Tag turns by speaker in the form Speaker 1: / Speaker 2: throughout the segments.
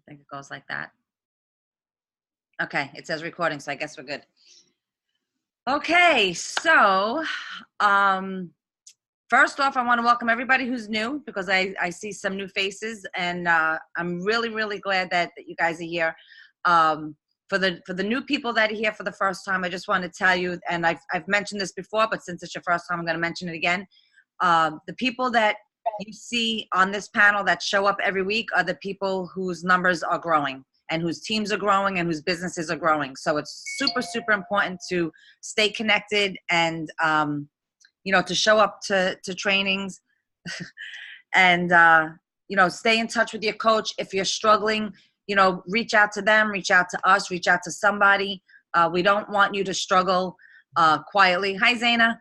Speaker 1: think it goes like that. Okay, it says recording, so I guess we're good. Okay, so first off, I want to welcome everybody who's new because I see some new faces, and I'm really, really glad that you guys are here. For the new people that are here for the first time, I just want to tell you, and I've mentioned this before, but since it's your first time, I'm going to mention it again. The people that you see on this panel that show up every week are the people whose numbers are growing and whose teams are growing and whose businesses are growing. So it's super, super important to stay connected and, to show up to trainings and, stay in touch with your coach. If you're struggling, reach out to them, reach out to us, reach out to somebody. We don't want you to struggle quietly. Hi, Zaina.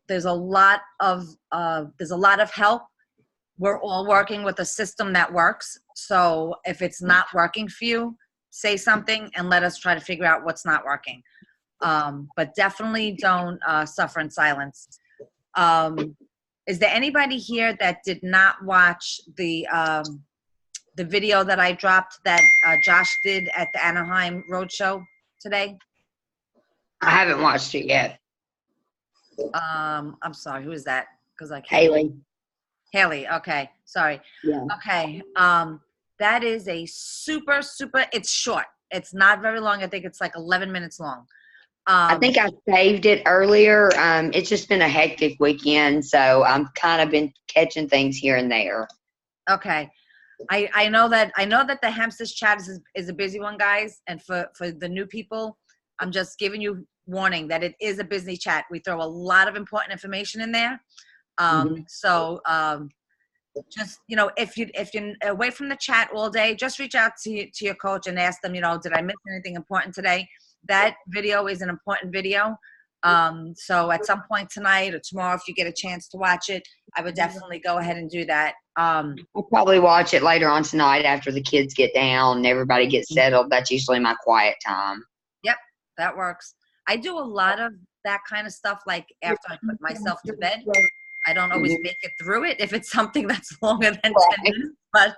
Speaker 1: There's a lot of help. We're all working with a system that works. So if it's not working for you, say something and let us try to figure out what's not working. But definitely don't suffer in silence. Is there anybody here that did not watch the video that I dropped that Josh did at the Anaheim Roadshow today?
Speaker 2: I haven't watched it yet.
Speaker 1: I'm sorry, who is that? Because I can't. Haley, okay, sorry.
Speaker 2: Yeah.
Speaker 1: Okay, that is a super, it's short. It's not very long. I think it's like 11 minutes long.
Speaker 2: I think I saved it earlier. It's just been a hectic weekend, so I'm kind of been catching things here and there.
Speaker 1: Okay. I know that the Hempworx chat is a busy one, guys, and for the new people, I'm just giving you warning that it is a busy chat. We throw a lot of important information in there. So just, if you're away from the chat all day, just reach out to your coach and ask them, did I miss anything important today? That video is an important video. So at some point tonight or tomorrow, if you get a chance to watch it, I would definitely go ahead and do that.
Speaker 2: I'll probably watch it later on tonight after the kids get down and everybody gets settled. That's usually my quiet time.
Speaker 1: Yep, that works. I do a lot of that kind of stuff, like after I put myself to bed. I don't always make it through it if it's something that's longer than 10 minutes. But,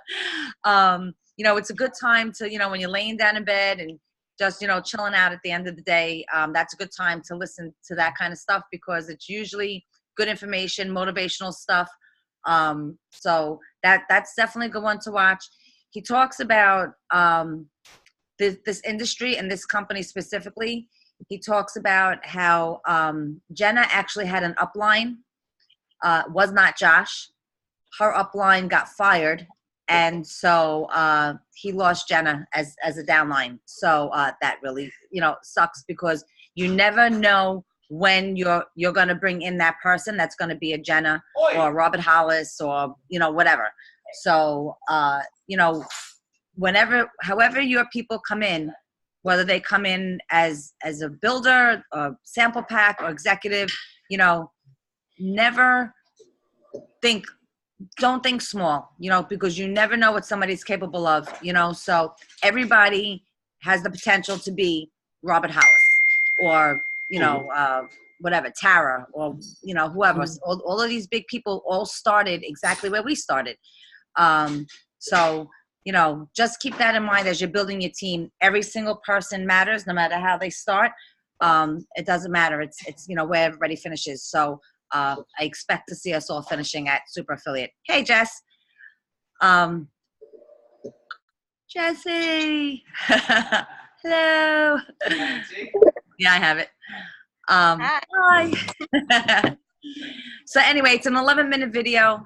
Speaker 1: it's a good time to, when you're laying down in bed and just, chilling out at the end of the day, that's a good time to listen to that kind of stuff because it's usually good information, motivational stuff. So that's definitely a good one to watch. He talks about this industry and this company specifically. He talks about how Jenna actually had an upline, was not Josh. Her upline got fired. And so he lost Jenna as a downline. So that really, sucks because you never know when you're going to bring in that person that's going to be a Jenna or Robert Hollis or, whatever. So, however your people come in, whether they come in as a builder, or sample pack, or executive, never don't think small, because you never know what somebody's capable of, so everybody has the potential to be Robert Hollis or, whatever, Tara or, whoever. All of these big people all started exactly where we started. So, just keep that in mind as you're building your team. Every single person matters, no matter how they start. It doesn't matter. It's where everybody finishes. So I expect to see us all finishing at Super Affiliate. Hey, Jess. Jessie. Hello. Yeah, I have it. Hi. So anyway, it's an 11-minute video.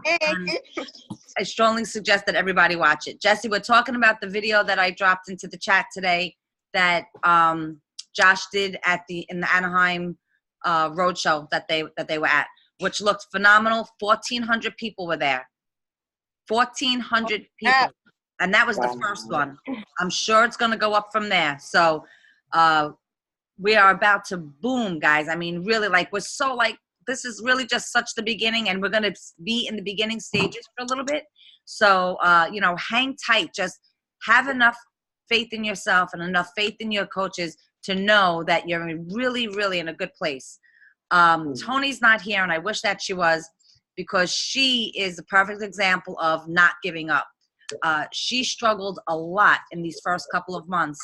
Speaker 1: I strongly suggest that everybody watch it. Jesse, we're talking about the video that I dropped into the chat today that Josh did in the Anaheim Roadshow that they were at, which looked phenomenal. 1,400 people were there. 1,400 people. And that was the first one. I'm sure it's going to go up from there. So we are about to boom, guys. I mean, really, we're so this is really just such the beginning, and we're going to be in the beginning stages for a little bit. So, hang tight. Just have enough faith in yourself and enough faith in your coaches to know that you're really, really in a good place. Tony's not here, and I wish that she was. because she is a perfect example of not giving up. She struggled a lot in these first couple of months,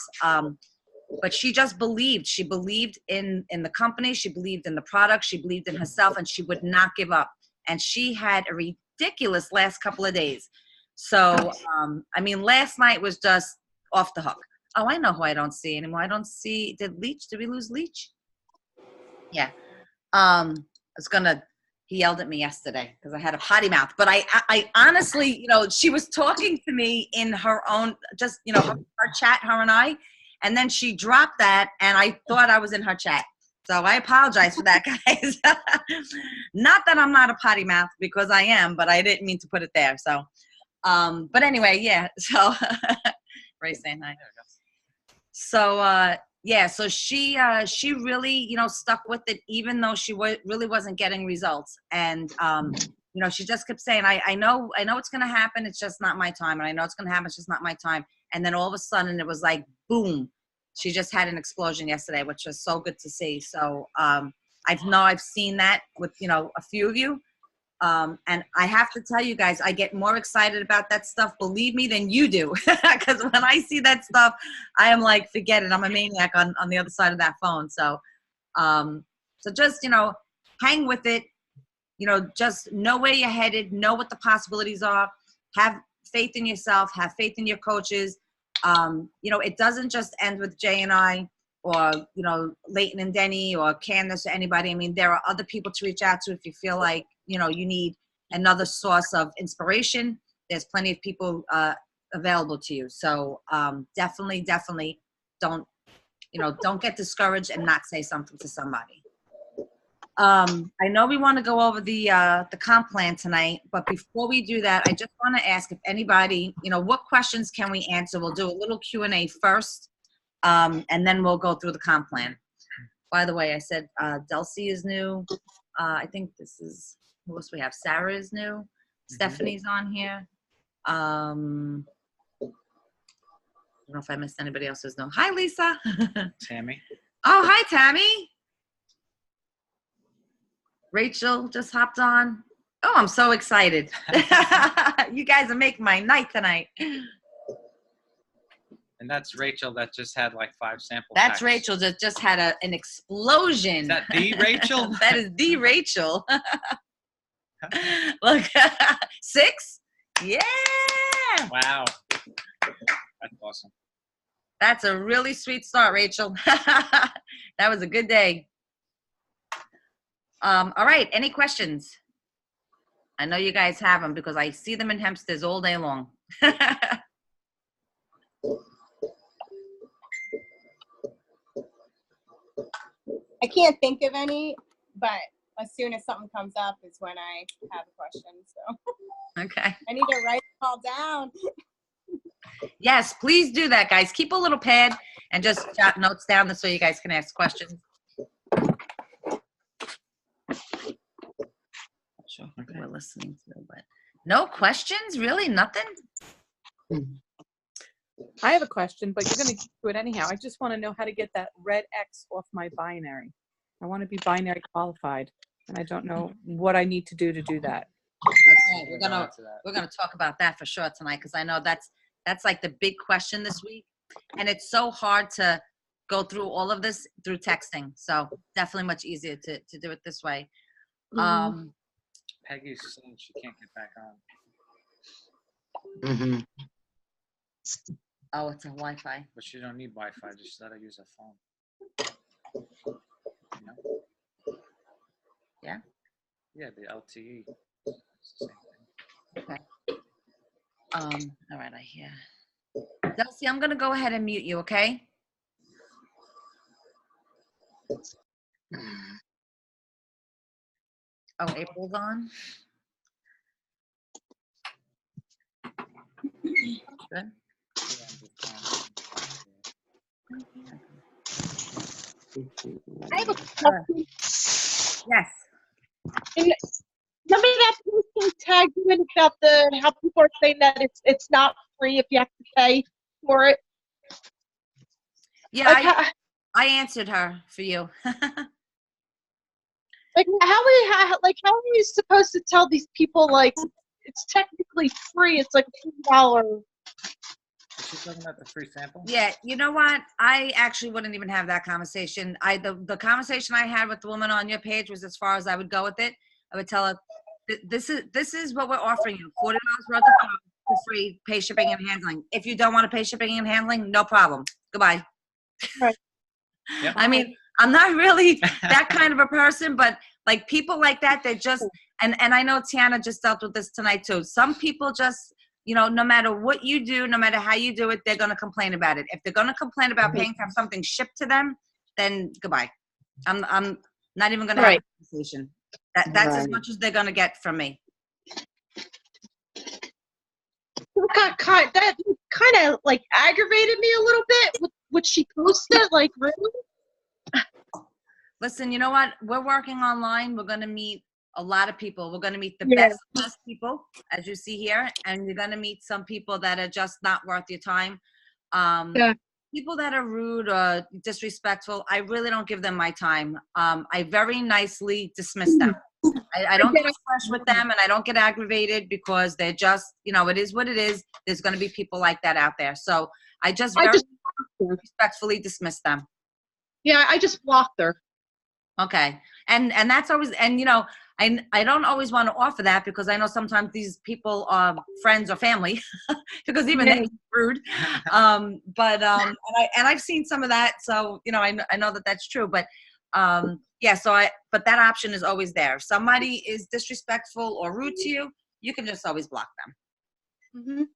Speaker 1: but she just believed. She believed in the company. She believed in the product. She believed in herself, and she would not give up. And she had a ridiculous last couple of days. So, I mean, last night was just off the hook. Oh, I know who I don't see anymore. I don't see, did we lose Leach? Yeah. He yelled at me yesterday because I had a potty mouth, but I honestly, she was talking to me in her own, just, her chat, her and I, and then she dropped that and I thought I was in her chat. So I apologize for that, guys. Not that I'm not a potty mouth, because I am, but I didn't mean to put it there. So, but anyway, yeah. So Ray's saying hi. So, yeah, so she really, stuck with it, even though she really wasn't getting results. And, she just kept saying, I know it's going to happen. It's just not my time. And I know it's going to happen. It's just not my time. And then all of a sudden it was like, boom, she just had an explosion yesterday, which was so good to see. So, I've seen that with, a few of you. And I have to tell you guys, I get more excited about that stuff, believe me, than you do. Because when I see that stuff, I am like, forget it. I'm a maniac on the other side of that phone. So, so just, hang with it. Just know where you're headed, know what the possibilities are, have faith in yourself, have faith in your coaches. It doesn't just end with Jay and I, or, Leighton and Denny, or Candace, or anybody. I mean, there are other people to reach out to if you feel like, you need another source of inspiration. There's plenty of people available to you. So definitely don't get discouraged and not say something to somebody. I know we want to go over the comp plan tonight, but before we do that, I just want to ask if anybody, what questions can we answer? We'll do a little Q&A first, and then we'll go through the comp plan. By the way, I said Delcy is new. I think this is, who else we have? Sarah is new. Stephanie's on here. I don't know if I missed anybody else who's new. Hi, Lisa.
Speaker 3: Tammy.
Speaker 1: Oh, hi, Tammy. Rachel just hopped on. Oh, I'm so excited. You guys are making my night tonight.
Speaker 3: And that's Rachel that just had like 5 sample
Speaker 1: That's
Speaker 3: packs.
Speaker 1: Rachel that just had an explosion.
Speaker 3: Is that the Rachel?
Speaker 1: That is the Rachel. Look, 6? Yeah.
Speaker 3: Wow. That's awesome.
Speaker 1: That's a really sweet start, Rachel. That was a good day. All right, any questions? I know you guys have them because I see them in Hempsters all day long.
Speaker 4: I can't think of any, but as soon as something comes up is when I have a question. So
Speaker 1: Okay.
Speaker 4: I need to write it all down.
Speaker 1: Yes, please do that, guys. Keep a little pad and just jot notes down this way you guys can ask questions. Not sure who we're listening to, but no questions? Really? Nothing?
Speaker 5: I have a question, but you're going to do it anyhow. I just want to know how to get that red X off my binary. I want to be binary qualified, and I don't know what I need to do that.
Speaker 1: Okay, we're gonna talk about that for sure tonight, because I know that's like the big question this week, and it's so hard to go through all of this through texting. So definitely much easier to do it this way.
Speaker 3: Peggy's saying she can't get back on.
Speaker 2: Mm-hmm.
Speaker 1: Oh, it's a Wi-Fi.
Speaker 3: But she don't need Wi-Fi. Just let her use her phone. You know?
Speaker 1: Yeah?
Speaker 3: Yeah, the LTE. It's the same thing.
Speaker 1: Okay. All right, I hear. Delcy, I'm gonna go ahead and mute you, okay? Oh, April's on. Good.
Speaker 4: I have a question.
Speaker 1: Yes.
Speaker 4: Remember that posting tag you in about how people are saying that it's not free if you have to pay for it?
Speaker 1: Yeah,
Speaker 4: Okay.
Speaker 1: I answered her for you.
Speaker 6: Like how are we supposed to tell these people like it's technically free? It's like $3.
Speaker 3: Is she talking about the free sample?
Speaker 1: Yeah, you know what? I actually wouldn't even have that conversation. The conversation I had with the woman on your page was as far as I would go with it. I would tell her, this is what we're offering you: $40 worth of food for free, pay shipping and handling. If you don't want to pay shipping and handling, no problem. Goodbye.
Speaker 6: Right.
Speaker 3: Yep.
Speaker 1: I mean, I'm not really that kind of a person, but like people like that, they just and I know Tiana just dealt with this tonight too. Some people just, you know, no matter what you do, no matter how you do it, they're going to complain about it. If they're going to complain about paying to have something shipped to them, then goodbye. I'm not even going to have a conversation. That's as much as they're going to get from me.
Speaker 6: That kind of like aggravated me a little bit with what she posted. Like, really?
Speaker 1: Listen, you know what? We're working online. We're going to meet a lot of people. We're going to meet the
Speaker 6: Yeah.
Speaker 1: best people, as you see here, and you're going to meet some people that are just not worth your time.
Speaker 6: Yeah.
Speaker 1: People that are rude or disrespectful, I really don't give them my time. I very nicely dismiss them. I don't get fresh with them, and I don't get aggravated because they're just, you know, it is what it is. There's going to be people like that out there. So I just very respectfully dismiss them.
Speaker 6: Yeah, I just blocked her.
Speaker 1: Okay. And that's always, and you know, I don't always want to offer that because I know sometimes these people are friends or family because even they're rude. But I've seen some of that. So, you know, I know that that's true, but yeah, but that option is always there. If somebody is disrespectful or rude to you, you can just always block them.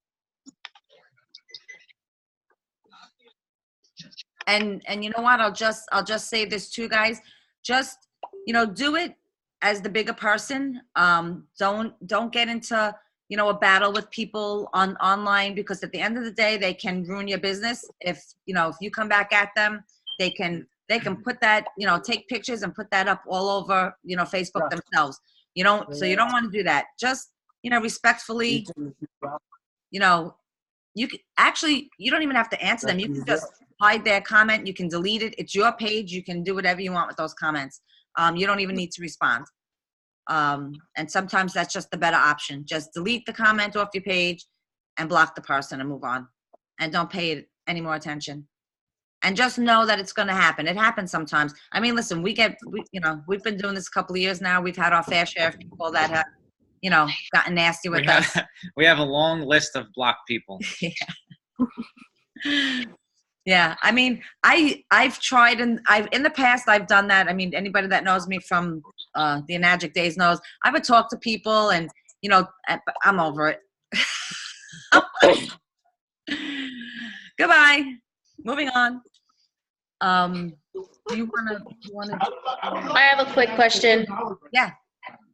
Speaker 6: Mm-hmm.
Speaker 1: And you know what? I'll just say this too, guys. Just, you know, do it as the bigger person. Don't get into, you know, a battle with people online, because at the end of the day, they can ruin your business. If, you know, if you come back at them, they can put that, you know, take pictures and put that up all over, you know, Facebook themselves. So you don't want to do that. Just, you know, respectfully, you know, you don't even have to answer them. You can just hide their comment. You can delete it. It's your page. You can do whatever you want with those comments. You don't even need to respond. And sometimes that's just the better option. Just delete the comment off your page and block the person and move on. And don't pay it any more attention. And just know that it's going to happen. It happens sometimes. I mean, listen, we've been doing this a couple of years now. We've had our fair share of people that have, you know, gotten nasty with us.
Speaker 3: We have a long list of blocked people.
Speaker 1: Yeah. I mean, I've tried, and in the past I've done that. I mean, anybody that knows me from the Enagic days knows I would talk to people, and you know, I'm over it. Goodbye. Moving on. Do you wanna?
Speaker 7: I have a quick question.
Speaker 1: Yeah.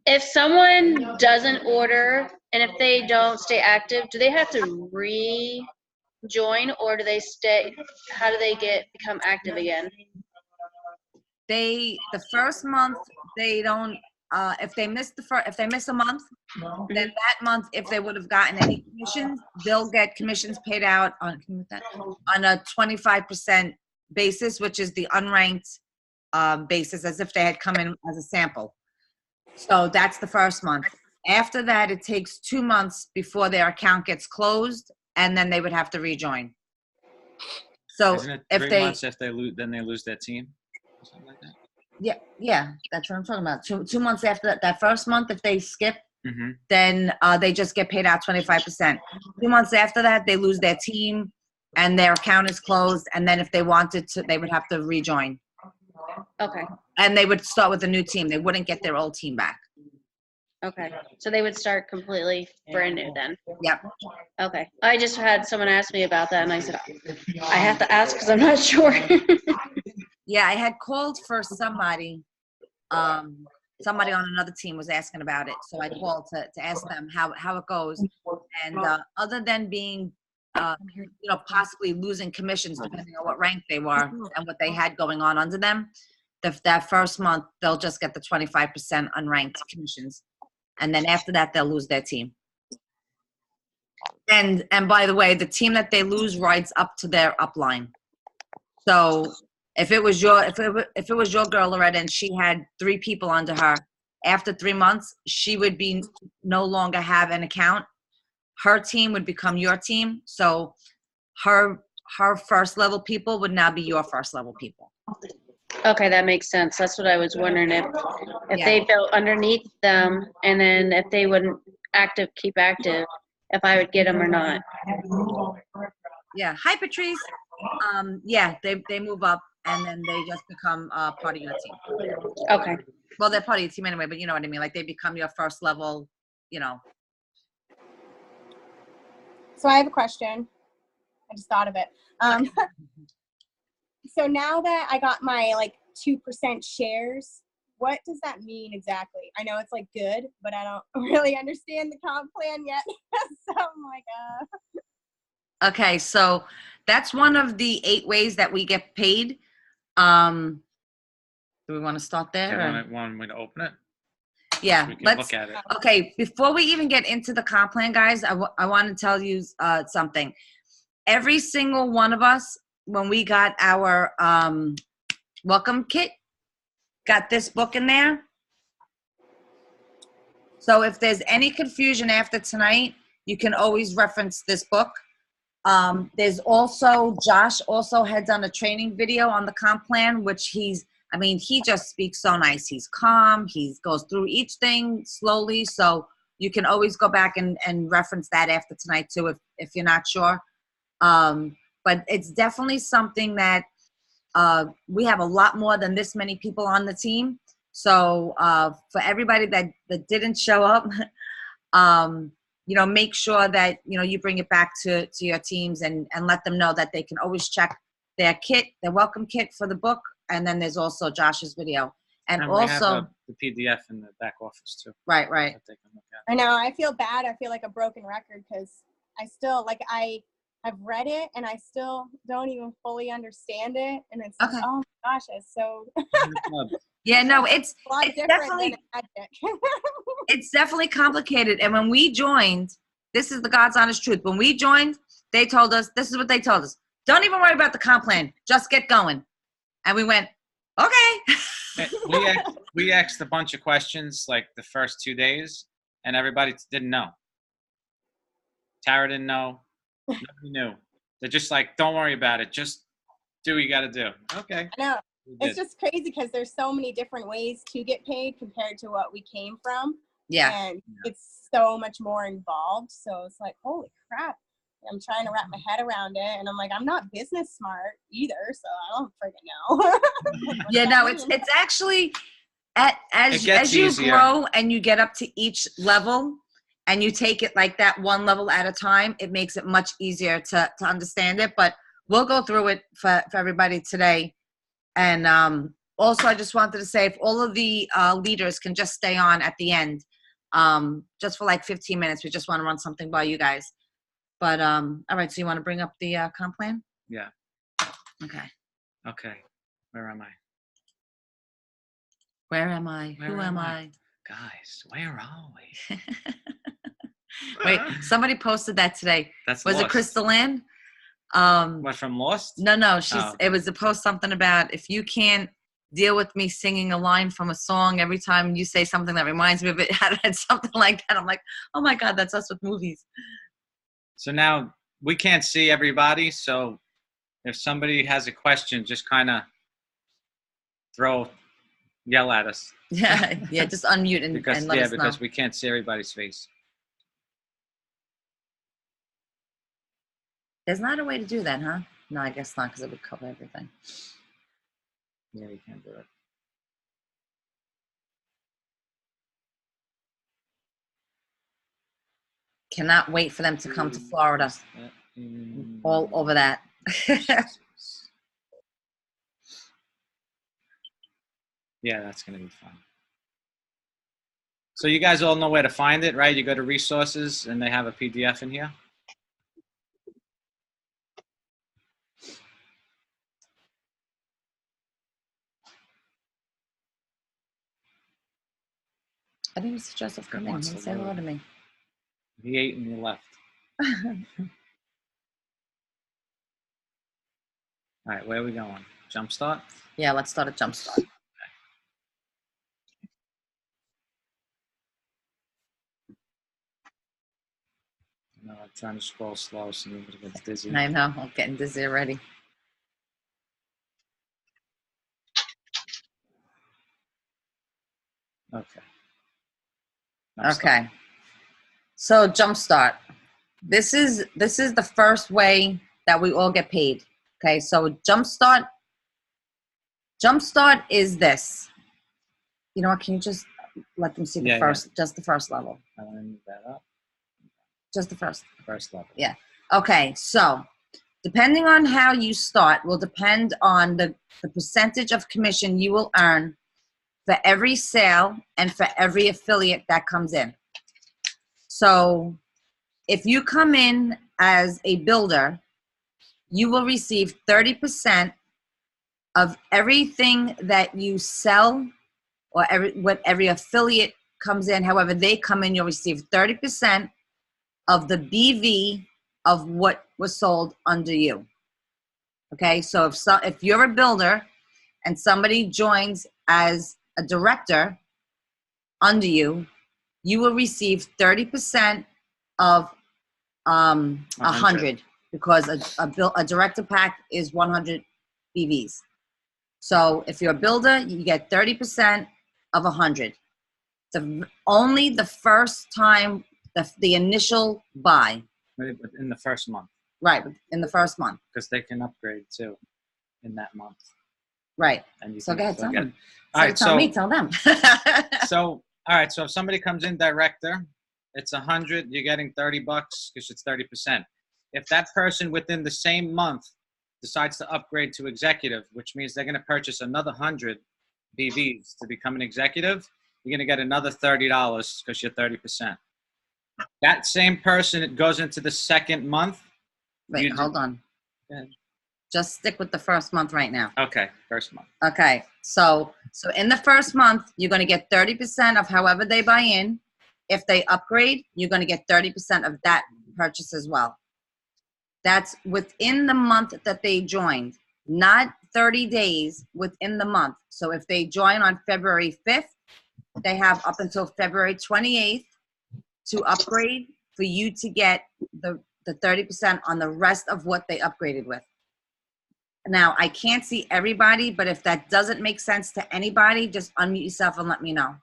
Speaker 7: If someone doesn't order and if they don't stay active, do they have to rejoin, or do they stay? How do they become active again?
Speaker 1: The first month they don't. If they miss a month, then that month, if they would have gotten any commissions, they'll get commissions paid out on a 25% basis, which is the unranked basis, as if they had come in as a sample. So that's the first month. After that, it takes 2 months before their account gets closed, and then they would have to rejoin. So
Speaker 3: Isn't it
Speaker 1: if
Speaker 3: 3
Speaker 1: they,
Speaker 3: months if they lose, then they lose their team, or something like that?
Speaker 1: yeah, that's what I'm talking about. 2 months after that first month, if they skip,
Speaker 3: Mm-hmm.
Speaker 1: then they just get paid out 25%. 2 months after that, they lose their team, and their account is closed. And then if they wanted to, they would have to rejoin.
Speaker 7: Okay.
Speaker 1: And they would start with a new team. They wouldn't get their old team back.
Speaker 7: Okay. So they would start completely brand new then.
Speaker 1: Yep.
Speaker 7: Okay. I just had someone ask me about that, and I said I have to ask because I'm not sure.
Speaker 1: Yeah, I had called for somebody. Somebody on another team was asking about it, so I called to ask them how it goes. And other than being, you know, possibly losing commissions depending on what rank they were and what they had going on under them, that first month they'll just get the 25% unranked commissions, and then after that they'll lose their team. And by the way, the team that they lose rides up to their upline. So If it was your girl, Loretta, and she had 3 people under her, after 3 months, she would be no longer have an account. Her team would become your team. So her first level people would now be your first level people.
Speaker 7: Okay, that makes sense. That's what I was wondering if
Speaker 1: Yeah.
Speaker 7: they built underneath them, and then if they wouldn't keep active, if I would get them or not.
Speaker 1: Yeah. Hi, Patrice. Yeah, they move up and then they just become part of your team.
Speaker 7: Okay.
Speaker 1: Well, they're part of your team anyway, but you know what I mean. Like they become your first level. You know.
Speaker 4: So I have a question. I just thought of it. So now that I got my like 2% shares, what does that mean exactly? I know it's like good, but I don't really understand the comp plan yet. So I'm like,
Speaker 1: Okay, so that's one of the 8 ways that we get paid. Do we want to start
Speaker 3: Do you
Speaker 1: there?
Speaker 3: want me to open it?
Speaker 1: Yeah,
Speaker 3: We can
Speaker 1: let's.
Speaker 3: look at it.
Speaker 1: Okay, before we even get into the comp plan, guys, I want to tell you something. Every single one of us, when we got our welcome kit, got this book in there. So if there's any confusion after tonight, you can always reference this book. There's also, Josh also had done a training video on the comp plan, which he just speaks so nice. He's calm. He goes through each thing slowly. So you can always go back and reference that after tonight too, if you're not sure. But it's definitely something that we have a lot more than this many people on the team. So for everybody that didn't show up, make sure that, you bring it back to your teams and let them know that they can always check their welcome kit for the book. And then there's also Josh's video. And
Speaker 3: we
Speaker 1: also
Speaker 3: have the PDF in the back office too.
Speaker 1: Right.
Speaker 3: That they can look at.
Speaker 4: I know, I feel bad. I feel like a broken record because I still, like, I have read it and I still don't even fully understand it. And it's like,
Speaker 1: Okay.
Speaker 4: oh my gosh, it's so
Speaker 1: Yeah, no, it's
Speaker 4: a lot different
Speaker 1: definitely
Speaker 4: than magic.
Speaker 1: it's definitely complicated. And when we joined, this is the God's honest truth. When we joined, they told us, this is what they told us. Don't even worry about the comp plan. Just get going. And we went, okay.
Speaker 3: We asked a bunch of questions like the first 2 days, and everybody didn't know. Tara didn't know. Nobody knew. They're just like, don't worry about it. Just do what you got to do. Okay.
Speaker 4: I know.
Speaker 3: We
Speaker 4: It's
Speaker 3: did.
Speaker 4: just crazy because there's so many different ways to get paid compared to what we came from.
Speaker 1: Yeah.
Speaker 4: And it's so much more involved. So it's like, holy crap. I'm trying to wrap my head around it. And I'm like, I'm not business smart either. So I don't freaking know.
Speaker 1: Yeah, no, it's actually as you
Speaker 3: easier.
Speaker 1: grow and you get up to each level and you take it like that one level at a time, it makes it much easier to understand it. But we'll go through it for everybody today. And also, I just wanted to say, if all of the leaders can just stay on at the end, just for like 15 minutes, we just want to run something by you guys. But all right, so you want to bring up the comp plan?
Speaker 3: Yeah.
Speaker 1: Okay.
Speaker 3: Okay. Where am I?
Speaker 1: Where am I?
Speaker 3: Where
Speaker 1: Who
Speaker 3: am
Speaker 1: am
Speaker 3: I?
Speaker 1: I?
Speaker 3: Guys, where are we?
Speaker 1: Wait, somebody posted that today.
Speaker 3: That's
Speaker 1: Was
Speaker 3: Lost.
Speaker 1: it Crystal Lynn?
Speaker 3: What, from Lost?
Speaker 1: No,
Speaker 3: Oh.
Speaker 1: It was a post something about, if you can't deal with me singing a line from a song every time you say something that reminds me of it, had something like that. I'm like, oh my God, that's us with movies.
Speaker 3: So now we can't see everybody. So if somebody has a question, just kind of yell at us.
Speaker 1: Yeah, just unmute and let us know.
Speaker 3: Because we can't see everybody's face.
Speaker 1: There's not a way to do that, huh? No, I guess not, because it would cover everything.
Speaker 3: Yeah, you can't do it.
Speaker 1: Cannot wait for them to come to Florida. All over that.
Speaker 3: Yeah, that's going to be fun. So you guys all know where to find it, right? You go to resources and they have a PDF in here.
Speaker 1: I didn't see Joseph come in. He said hello to me.
Speaker 3: He ate and he left. All right, where are we going? Jumpstart?
Speaker 1: Yeah, let's start a Jumpstart.
Speaker 3: No, I'm trying to scroll slow so nobody gets dizzy.
Speaker 1: I know, I'm getting dizzy already.
Speaker 3: Okay.
Speaker 1: Okay. So Jumpstart. This is the first way that we all get paid. Okay, so Jumpstart is this. You know what? Can you just let them see the just the first level?
Speaker 3: I want to move that up.
Speaker 1: Just the first
Speaker 3: level.
Speaker 1: Yeah. Okay, so depending on how you start will depend on the percentage of commission you will earn for every sale and for every affiliate that comes in. So if you come in as a builder, you will receive 30% of everything that you sell, or every affiliate comes in, however they come in, you'll receive 30% of the BV of what was sold under you. Okay, so if you're a builder and somebody joins as a director under you, you will receive 30% of 100, because a director pack is 100 BVs. So if you're a builder, you get 30% of 100. Only the first time, the initial buy.
Speaker 3: In the first month.
Speaker 1: Right, in the first month.
Speaker 3: Because they can upgrade too in that month.
Speaker 1: Right.
Speaker 3: And
Speaker 1: so go ahead, tell them.
Speaker 3: All right,
Speaker 1: tell me, tell them.
Speaker 3: So, all right, so if somebody comes in director, it's 100, you're getting $30 because it's 30%. If that person within the same month decides to upgrade to executive, which means they're going to purchase another 100 BVs to become an executive, you're going to get another $30 because you're 30%. That same person, it goes into the second month.
Speaker 1: Wait, hold on. Just stick with the first month right now.
Speaker 3: Okay, first month.
Speaker 1: Okay, so in the first month, you're going to get 30% of however they buy in. If they upgrade, you're going to get 30% of that purchase as well. That's within the month that they joined, not 30 days within the month. So if they join on February 5th, they have up until February 28th to upgrade for you to get the 30% on the rest of what they upgraded with. Now, I can't see everybody, but if that doesn't make sense to anybody, just unmute yourself and let me know.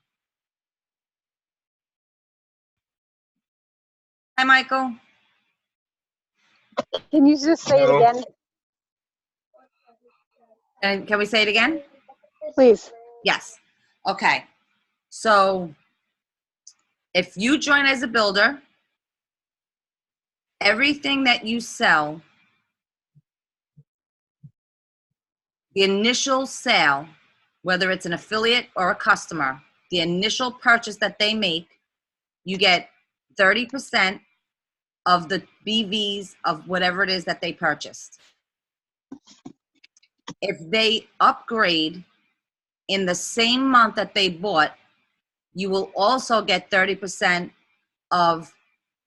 Speaker 1: Hi, Michael.
Speaker 8: Can you just say it again?
Speaker 1: And can we say it again?
Speaker 8: Please.
Speaker 1: Yes. Okay. So if you join as a builder, everything that you sell, the initial sale, whether it's an affiliate or a customer, the initial purchase that they make, you get 30% of the BVs of whatever it is that they purchased. If they upgrade in the same month that they bought, you will also get 30% of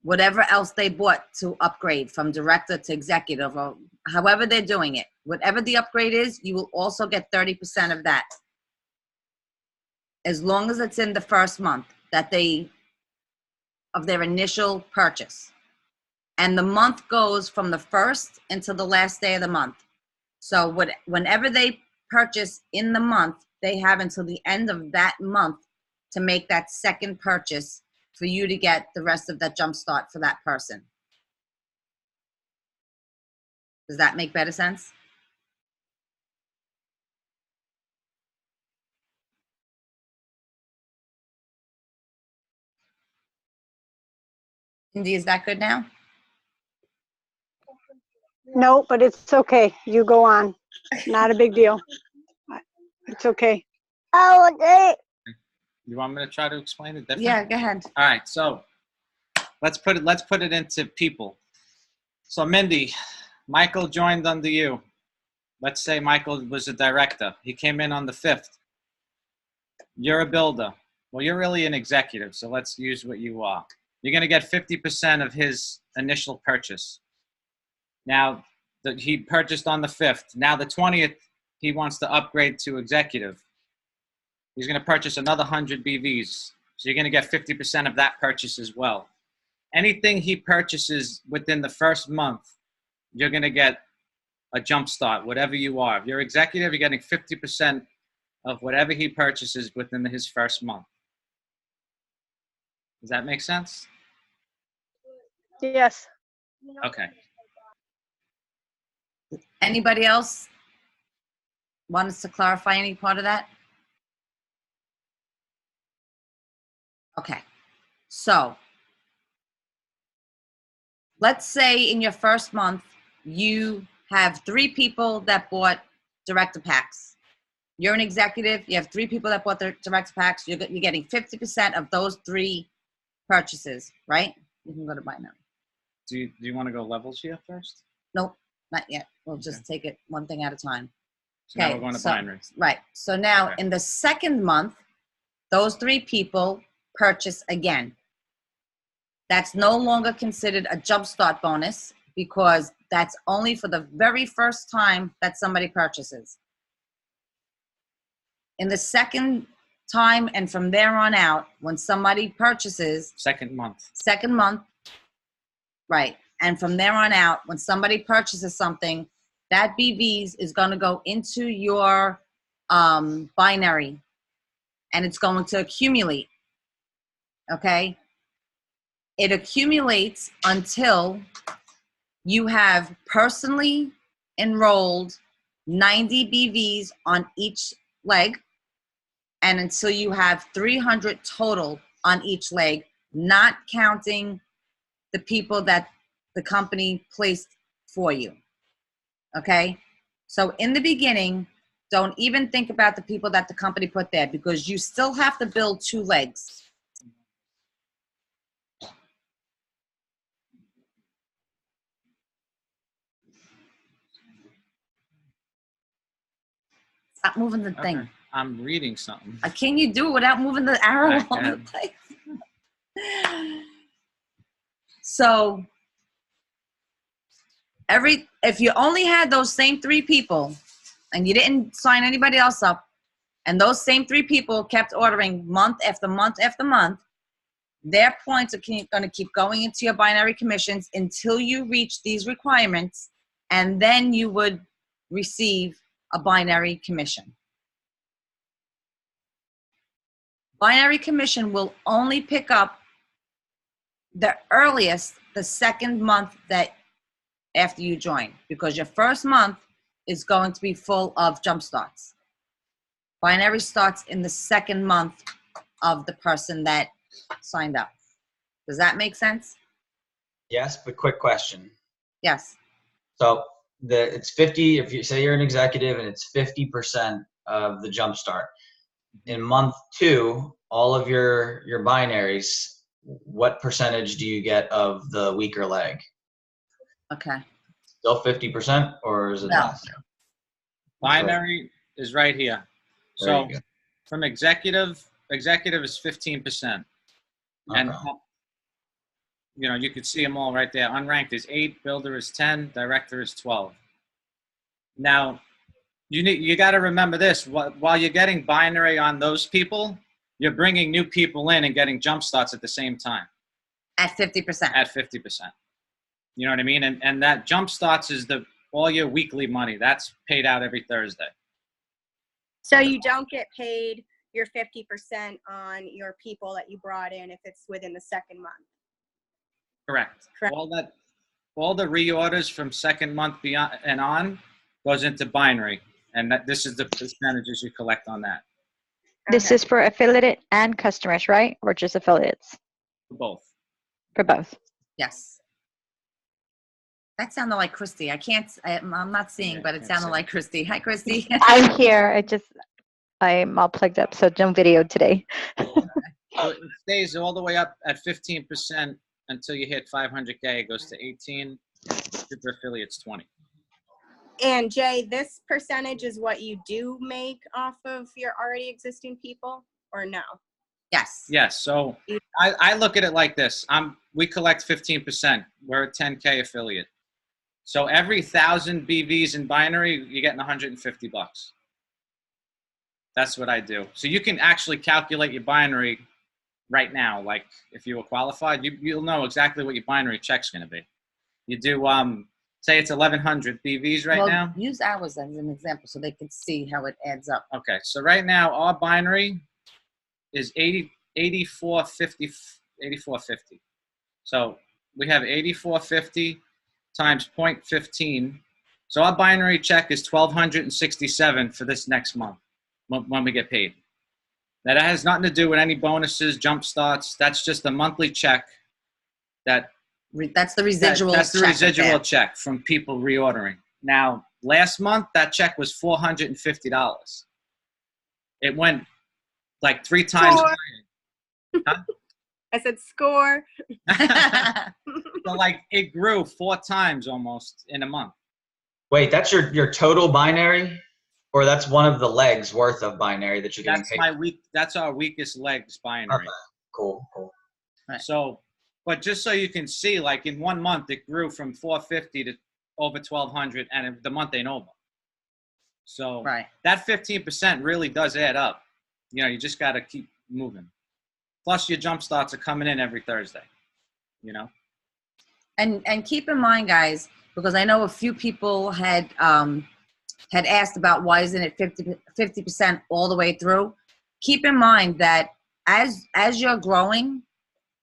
Speaker 1: whatever else they bought to upgrade from director to executive, or however they're doing it. Whatever the upgrade is, you will also get 30% of that. As long as it's in the first month of their initial purchase. And the month goes from the first until the last day of the month. So whenever they purchase in the month, they have until the end of that month to make that second purchase for you to get the rest of that jump start for that person. Does that make better sense? Cindy, is that good now?
Speaker 8: No, but it's okay. You go on. Not a big deal. It's okay. Oh, okay.
Speaker 3: You want me to try to explain it differently?
Speaker 1: Yeah, go ahead.
Speaker 3: All right, so let's put it into people. So Mindy, Michael joined under you. Let's say Michael was a director. He came in on the 5th. You're a builder. Well, you're really an executive, so let's use what you are. You're going to get 50% of his initial purchase. Now, he purchased on the 5th. Now, the 20th, he wants to upgrade to executive, he's going to purchase another 100 BVs. So you're going to get 50% of that purchase as well. Anything he purchases within the first month, you're going to get a jump start, whatever you are. If you're executive, you're getting 50% of whatever he purchases within his first month. Does that make sense?
Speaker 8: Yes.
Speaker 3: Okay.
Speaker 1: Anybody else want us to clarify any part of that? Okay. So let's say in your first month, you have 3 people that bought director packs. You're an executive. You have 3 people that bought their director packs. You're getting 50% of those 3 purchases, right? You can go to binary.
Speaker 3: Do you want to go levels here first?
Speaker 1: Nope, not yet. We'll just take it one thing at a time.
Speaker 3: So now we're going to binary.
Speaker 1: Right. So now
Speaker 3: Okay.
Speaker 1: in the second month, those 3 people purchase again. That's no longer considered a jumpstart bonus because that's only for the very first time that somebody purchases. In the second time and from there on out, when somebody purchases,
Speaker 3: Second month.
Speaker 1: right, and from there on out, when somebody purchases something, that BVs is going to go into your binary, and it's going to accumulate, okay? It accumulates until you have personally enrolled 90 BVs on each leg, and until you have 300 total on each leg, not counting the people that the company placed for you, okay? So in the beginning, don't even think about the people that the company put there because you still have to build 2 legs. Stop moving the thing.
Speaker 3: Okay. I'm reading something.
Speaker 1: Can you do it without moving the arrow
Speaker 3: I
Speaker 1: all the
Speaker 3: can.
Speaker 1: place? So if you only had those same 3 people and you didn't sign anybody else up, and those same 3 people kept ordering month after month after month, their points are going to keep going into your binary commissions until you reach these requirements, and then you would receive a binary commission. Binary commission will only pick up the earliest, the second month that after you join, because your first month is going to be full of jump starts. Binary starts in the second month of the person that signed up. Does that make sense?
Speaker 9: Yes, but quick question.
Speaker 1: Yes.
Speaker 9: So it's 50, if you say you're an executive and it's 50% of the jump start. In month 2, all of your binaries, what percentage do you get of the weaker leg?
Speaker 1: Okay.
Speaker 9: Still 50% or is it
Speaker 1: No.
Speaker 9: less?
Speaker 3: Binary is right here.
Speaker 9: There
Speaker 3: So
Speaker 9: you go.
Speaker 3: from executive is 15%. And
Speaker 9: Okay.
Speaker 3: you know, you could see them all right there. Unranked is 8, builder is 10, director is 12. Now, you got to remember this: while you're getting binary on those people, you're bringing new people in and getting jump starts at the same time.
Speaker 1: At 50%.
Speaker 3: At 50%. You know what I mean? And that jump starts is all your weekly money. That's paid out every Thursday.
Speaker 4: So you don't get paid your 50% on your people that you brought in if it's within the second month.
Speaker 3: Correct.
Speaker 4: Correct.
Speaker 3: All the reorders from second month beyond and on goes into binary, and this is the percentages you collect on that.
Speaker 10: This
Speaker 4: Okay.
Speaker 10: is for affiliate and customers, right? Or just affiliates?
Speaker 3: For both.
Speaker 10: For both.
Speaker 1: Yes. That sounded like Christy. I'm not seeing,
Speaker 3: Yeah,
Speaker 1: but it
Speaker 3: can't
Speaker 1: sounded
Speaker 3: see.
Speaker 1: like Christy. Hi, Christy.
Speaker 10: I'm here. I'm all plugged up, so no video today.
Speaker 3: So it stays all the way up at 15% until you hit 500K. It goes to 18. Super affiliates 20.
Speaker 4: And Jay, this percentage is what you do make off of your already existing people, or no?
Speaker 1: Yes.
Speaker 3: Yes. So I look at it like this. We collect 15%. We're a 10K affiliate. So every 1,000 BVs in binary, you're getting $150. That's what I do. So you can actually calculate your binary right now. Like if you were qualified, you'll know exactly what your binary check's going to be. You do, say it's 1,100 BVs right now.
Speaker 1: Use ours as an example so they can see how it adds up.
Speaker 3: Okay, so right now our binary is 84.50. So we have 84.50 times 0.15. So our binary check is 1,267 for this next month when we get paid. Now that has nothing to do with any bonuses, jump starts. That's just a monthly check. That's the residual. That's the residual check from people reordering. Now last month that check was $450. It went like 3 times higher. Huh?
Speaker 4: I said score.
Speaker 3: So like it grew 4 times almost in a month.
Speaker 9: Wait, that's your total binary, or that's one of the legs worth of binary that you're getting paid?
Speaker 3: That's our weakest legs binary.
Speaker 9: Okay. Cool.
Speaker 1: Right.
Speaker 3: So, but just so you can see, like in 1 month it grew from 450 to over 1,200, and the month ain't over. So that 15% really does add up. You know, you just got to keep moving. Plus your jump starts are coming in every Thursday, you know?
Speaker 1: And keep in mind, guys, because I know a few people had asked about why isn't it 50% all the way through. Keep in mind that as you're growing,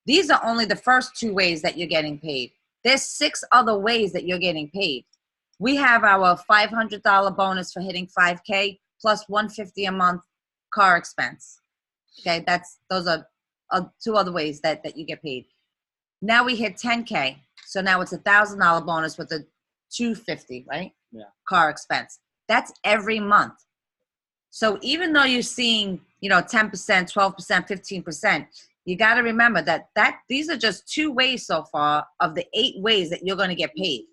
Speaker 1: these are only the first 2 ways that you're getting paid. There's 6 other ways that you're getting paid. We have our $500 bonus for hitting 5K plus $150 a month car expense. Okay, those are 2 other ways that you get paid. Now we hit 10K, so now it's $1,000 bonus with a $250, right?
Speaker 3: Yeah.
Speaker 1: Car expense. That's every month. So even though you're seeing, 10%, 12%, 15%, you got to remember that these are just 2 ways so far of the 8 ways that you're going to get paid.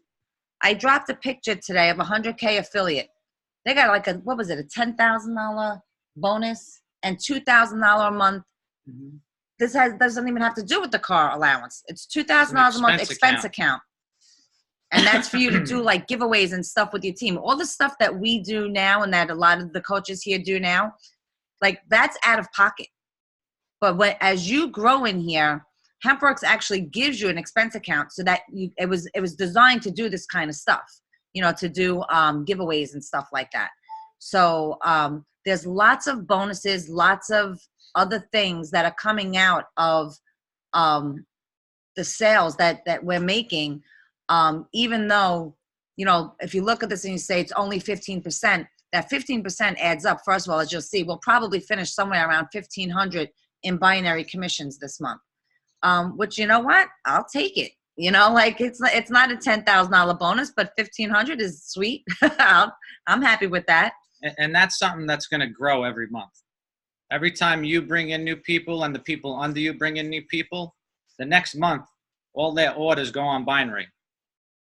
Speaker 1: I dropped a picture today of a 100K affiliate. They got like a $10,000 bonus and $2,000 a month.
Speaker 3: Mm-hmm.
Speaker 1: This doesn't even have to do with the car allowance. It's $2,000 a month expense account. And that's for you to do like giveaways and stuff with your team. All the stuff that we do now and that a lot of the coaches here do now, like that's out of pocket. But as you grow in here, Hempworx actually gives you an expense account so that it was designed to do this kind of stuff, to do giveaways and stuff like that. So there's lots of bonuses, lots of other things that are coming out of the sales that we're making. Even though, if you look at this and you say it's only 15%, that 15% adds up. First of all, as you'll see, we'll probably finish somewhere around 1,500 in binary commissions this month. Which, you know what? I'll take it. Like it's not a $10,000 bonus, but 1,500 is sweet. I'm happy with that.
Speaker 3: And that's something that's going to grow every month. Every time you bring in new people and the people under you bring in new people, the next month, all their orders go on binary.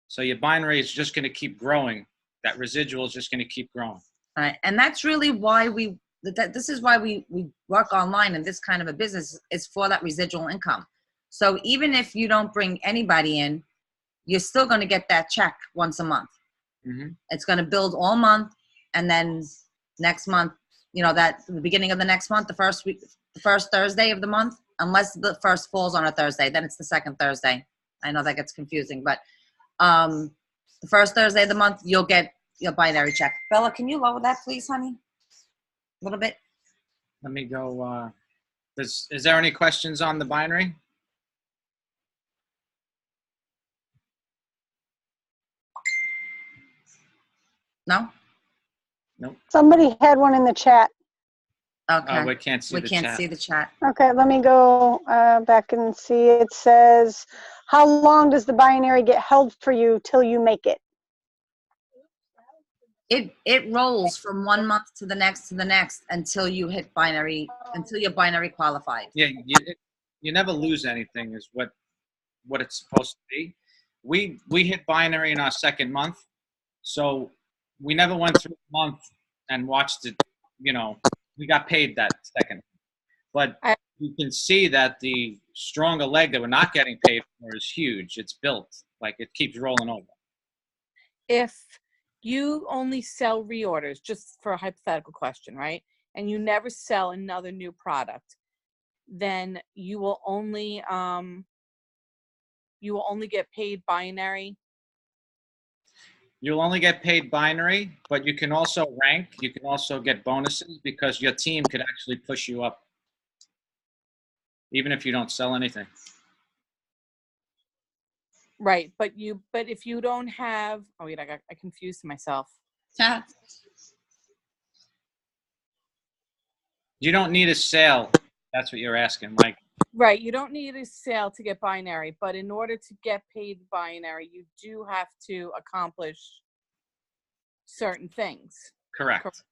Speaker 3: So your binary is just going to keep growing. That residual is just going to keep growing.
Speaker 1: All right. And that's really why this is why we work online in this kind of a business, is for that residual income. So even if you don't bring anybody in, you're still going to get that check once a month.
Speaker 3: Mm-hmm.
Speaker 1: It's going to build all month. And then next month, that the beginning of the next month, the first Thursday of the month, unless the first falls on a Thursday, then it's the second Thursday. I know that gets confusing, but the first Thursday of the month, you'll get your binary check. Bella, can you lower that, please, honey? A little bit.
Speaker 3: Let me go. Is there any questions on the binary?
Speaker 1: No?
Speaker 3: Nope.
Speaker 8: Somebody had one in the chat.
Speaker 1: Okay.
Speaker 3: We can't see
Speaker 1: we
Speaker 3: the
Speaker 1: can't
Speaker 3: chat.
Speaker 1: see the chat.
Speaker 8: Okay, let me go back and see. It says, how long does the binary get held for you till you make it?
Speaker 1: It rolls from 1 month to the next until you hit binary, until you're binary qualified.
Speaker 3: Yeah, you never lose anything is what it's supposed to be. We hit binary in our second month, so we never went through a month and watched it. We got paid that second. But you can see that the stronger leg that we're not getting paid for is huge. It's built. Like it keeps rolling over.
Speaker 5: if you only sell reorders, just for a hypothetical question, right? And you never sell another new product, then you will only get paid binary.
Speaker 3: You'll only get paid binary, but you can also rank. You can also get bonuses because your team could actually push you up, even if you don't sell anything.
Speaker 5: Right, but if you don't have, oh wait, I confused myself.
Speaker 3: You don't need a sale. That's what you're asking, Mike.
Speaker 5: Right, you don't need a sale to get binary, but in order to get paid binary, you do have to accomplish certain things.
Speaker 3: Correct.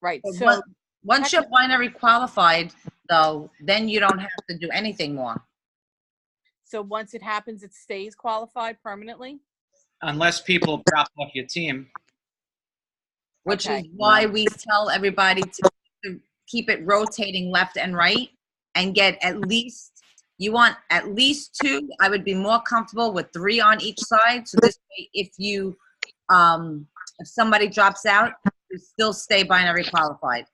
Speaker 5: Right,
Speaker 1: But
Speaker 5: so
Speaker 1: once you're binary qualified, though, then you don't have to do anything more.
Speaker 5: so once it happens, it stays qualified permanently?
Speaker 3: Unless people drop off your team.
Speaker 1: Which
Speaker 5: Okay.
Speaker 1: is why we tell everybody to keep it rotating left and right and get at least, you want at least 2. I would be more comfortable with 3 on each side. So this way, if somebody drops out, you still stay binary qualified.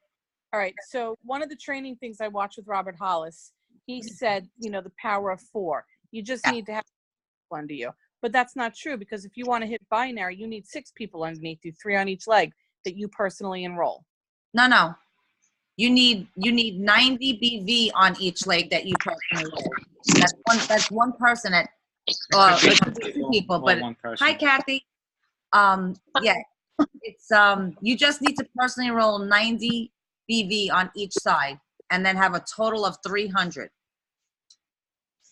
Speaker 5: All right, so one of the training things I watched with Robert Hollis, he said, the power of 4. You just need to have people under you. But that's not true, because if you want to hit binary, you need 6 people underneath you, 3 on each leg, that you personally enroll.
Speaker 1: No. You need 90 BV on each leg that you personally enroll. That's one person at it could be 2 people, but hi Kathy. Yeah. It's you just need to personally enroll 90 BV on each side and then have a total of 300.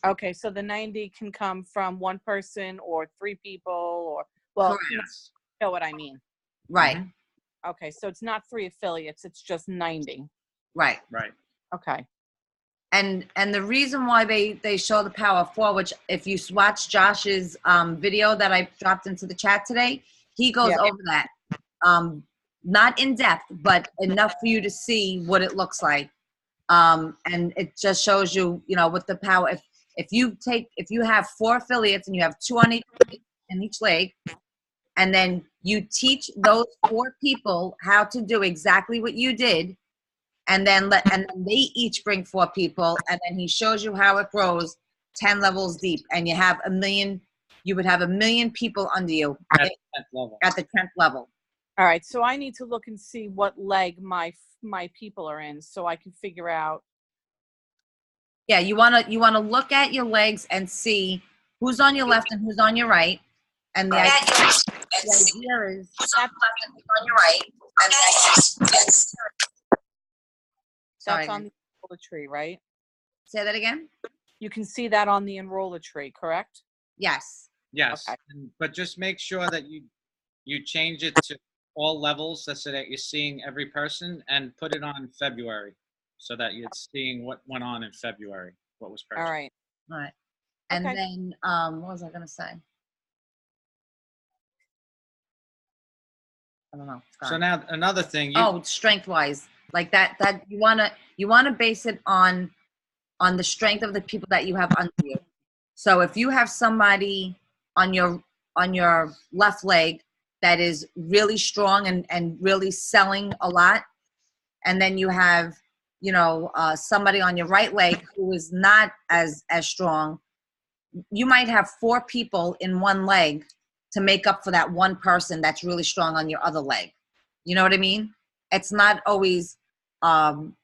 Speaker 5: Okay, so the 90 can come from 1 person or 3 people, or, well, you know what I mean.
Speaker 1: Right.
Speaker 3: Mm-hmm.
Speaker 5: Okay, so it's not 3 affiliates, it's just 90.
Speaker 1: Right.
Speaker 5: Okay.
Speaker 1: And the reason why they show the power of 4, which if you watch Josh's video that I dropped into the chat today, he goes over that. Not in depth, but enough for you to see what it looks like. And it just shows you, with the power. If you have 4 affiliates and you have 2 on each leg, and then you teach those 4 people how to do exactly what you did, and then they each bring 4 people, and then he shows you how it grows 10 levels deep, and you have 1 million. You would have 1 million people under you
Speaker 3: at the 10th level.
Speaker 1: At the 10th level.
Speaker 5: All right, so I need to look and see what leg my people are in, so I can figure out.
Speaker 1: Yeah, you wanna look at your legs and see who's on your left and who's on your right, and the idea is who's on your right, and
Speaker 5: That's on the enroller tree, right?
Speaker 1: Say that again.
Speaker 5: You can see that on the enroller tree, correct?
Speaker 1: Yes.
Speaker 3: Yes,
Speaker 5: Okay.
Speaker 3: but just make sure that you change it to all levels so that you're seeing every person, and put it on February so that you're seeing what went on in February, what was purchased.
Speaker 5: All right.
Speaker 1: And
Speaker 5: Okay.
Speaker 1: then what was I gonna say? I don't know.
Speaker 3: So now another thing.
Speaker 1: Strength wise, like that you wanna base it on the strength of the people that you have under you. So if you have somebody on your left leg that is really strong and really selling a lot, and then you have somebody on your right leg who is not as strong, you might have 4 people in one leg to make up for that one person that's really strong on your other leg. You know what I mean? It's not always it's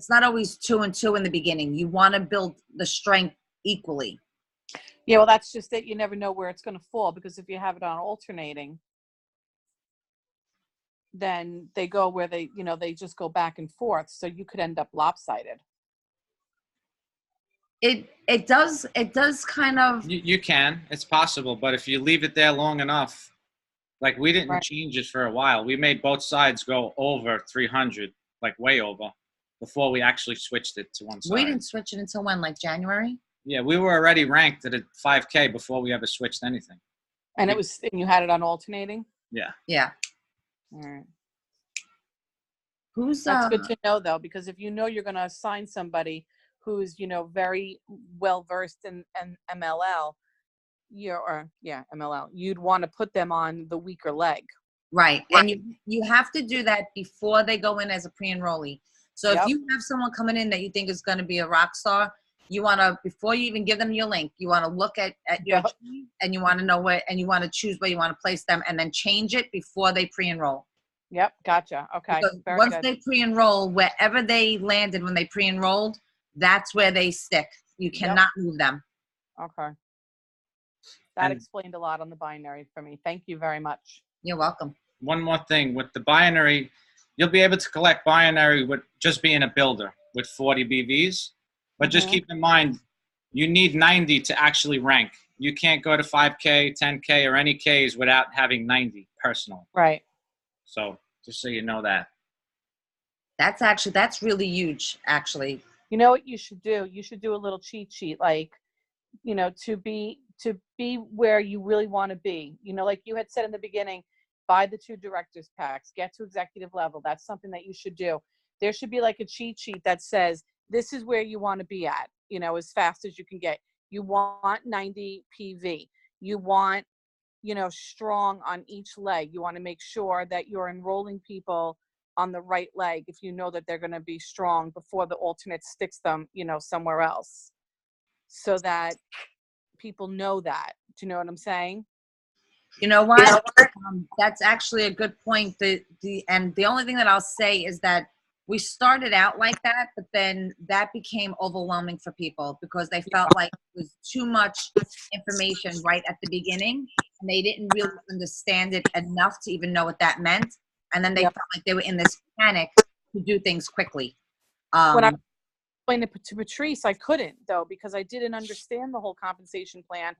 Speaker 1: not always 2 and 2 in the beginning. You want to build the strength equally.
Speaker 5: Yeah, well, that's just it. You never know where it's going to fall, because if you have it on alternating, then they go where they just go back and forth. So you could end up lopsided.
Speaker 1: It does kind of.
Speaker 3: You can. It's possible, but if you leave it there long enough, like we didn't change it for a while. We made both sides go over 300, like way over, before we actually switched it to one side.
Speaker 1: We didn't switch it until when, like January?
Speaker 3: Yeah, we were already ranked at a 5K before we ever switched anything.
Speaker 5: And you had it on alternating?
Speaker 3: Yeah.
Speaker 1: Yeah.
Speaker 5: All right.
Speaker 1: That's
Speaker 5: good to know, though, because if you're going to assign somebody who's very well versed in MLL, MLL, you'd want to put them on the weaker leg.
Speaker 1: Right. And you have to do that before they go in as a pre-enrollee. So if you have someone coming in that you think is going to be a rock star, you want to, before you even give them your link, you want to look at your tree, and you want to know where, and you want to choose where you want to place them, and then change it before they pre-enroll.
Speaker 5: Yep. Gotcha. Okay.
Speaker 1: Because
Speaker 5: Very
Speaker 1: once
Speaker 5: good.
Speaker 1: they pre-enroll, wherever they landed when they pre-enrolled, that's where they stick. You cannot move them.
Speaker 5: Okay. That explained a lot on the binary for me. Thank you very much.
Speaker 1: You're welcome.
Speaker 3: One more thing with the binary, you'll be able to collect binary with just being a builder with 40 BVs, but just keep in mind, you need 90 to actually rank. You can't go to 5K, 10K, or any Ks without having 90 personal.
Speaker 5: Right.
Speaker 3: So just so you know that.
Speaker 1: That's really huge, actually.
Speaker 5: You know what you should do? You should do a little cheat sheet, like, you know, to be where you really want to be. You know, like you had said in the beginning, buy the 2 directors packs, get to executive level. That's something that you should do. There should be like a cheat sheet that says, this is where you want to be at, you know, as fast as you can get. You want 90 PV. You want, you know, strong on each leg. You want to make sure that you're enrolling people on the right leg if you know that they're going to be strong before the alternate sticks them, you know, somewhere else, so that people know that. Do you know what I'm saying?
Speaker 1: You know what? That's actually a good point. And the only thing that I'll say is that we started out like that, but then that became overwhelming for people because they felt like it was too much information right at the beginning, and they didn't really understand it enough to even know what that meant. And then they felt like they were in this panic to do things quickly.
Speaker 5: When I explained it to Patrice, I couldn't, though, because I didn't understand the whole compensation plan.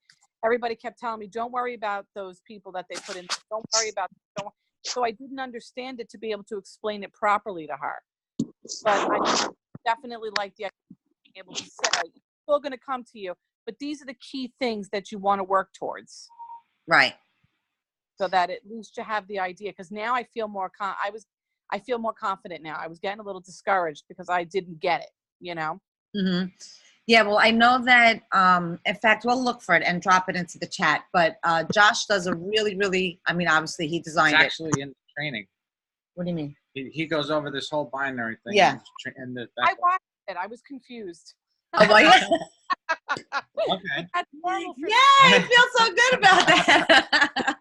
Speaker 5: Everybody kept telling me, don't worry about those people that they put in. Don't worry about them. So I didn't understand it to be able to explain it properly to her. But I definitely like the idea of being able to say, it's still going to come to you, but these are the key things that you want to work towards.
Speaker 1: Right.
Speaker 5: So that at least you have the idea. Because now I feel more I feel more confident now. I was getting a little discouraged because I didn't get it, you know?
Speaker 1: Mm-hmm. Yeah, well, I know that, in fact, we'll look for it and drop it into the chat. But Josh does a really, really, I mean, obviously he designed it.
Speaker 3: It's actually in the training.
Speaker 1: What do you mean?
Speaker 3: He goes over this whole binary thing.
Speaker 1: Yeah.
Speaker 5: I watched it. I was confused.
Speaker 1: Oh, well, yeah.
Speaker 3: Okay.
Speaker 5: That's normal for
Speaker 1: Yeah, I feel so good about that.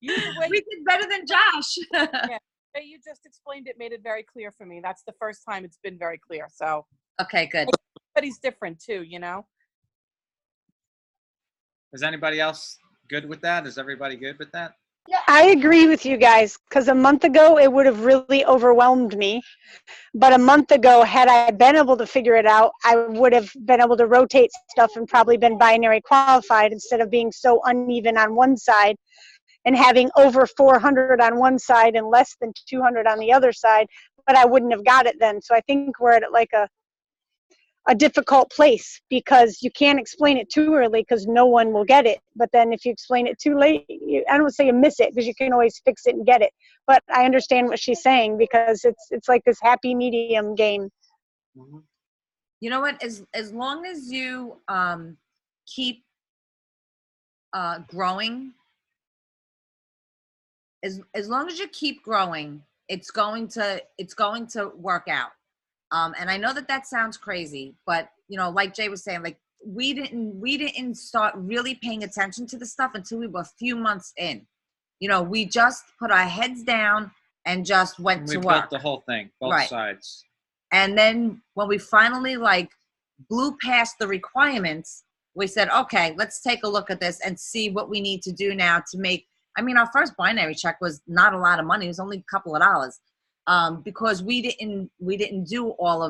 Speaker 5: Either way,
Speaker 1: We did better than Josh.
Speaker 5: yeah, the way you just explained it made it very clear for me. That's the first time it's been very clear. So
Speaker 1: Okay, good.
Speaker 5: everybody's different too, you know?
Speaker 3: Is anybody else good with that? Is everybody good with that?
Speaker 8: I agree with you guys, because a month ago it would have really overwhelmed me. But a month ago, had I been able to figure it out, I would have been able to rotate stuff and probably been binary qualified instead of being so uneven on one side and having over 400 on one side and less than 200 on the other side. But I wouldn't have got it then. So I think we're at like a difficult place, because you can't explain it too early because no one will get it. But then if you explain it too late, I don't say you miss it, because you can always fix it and get it. But I understand what she's saying, because it's like this happy medium game.
Speaker 1: You know what? As long as you keep growing, as long as you keep growing, it's going to work out. And I know that sounds crazy, but you know, like Jay was saying, like we didn't start really paying attention to the stuff until we were a few months in. You know, we just put our heads down and just went to work.
Speaker 3: We built the whole thing, both sides.
Speaker 1: And then when we finally like blew past the requirements, we said, okay, let's take a look at this and see what we need to do now to make. I mean, our first binary check was not a lot of money; it was only a couple of dollars. Because we didn't do all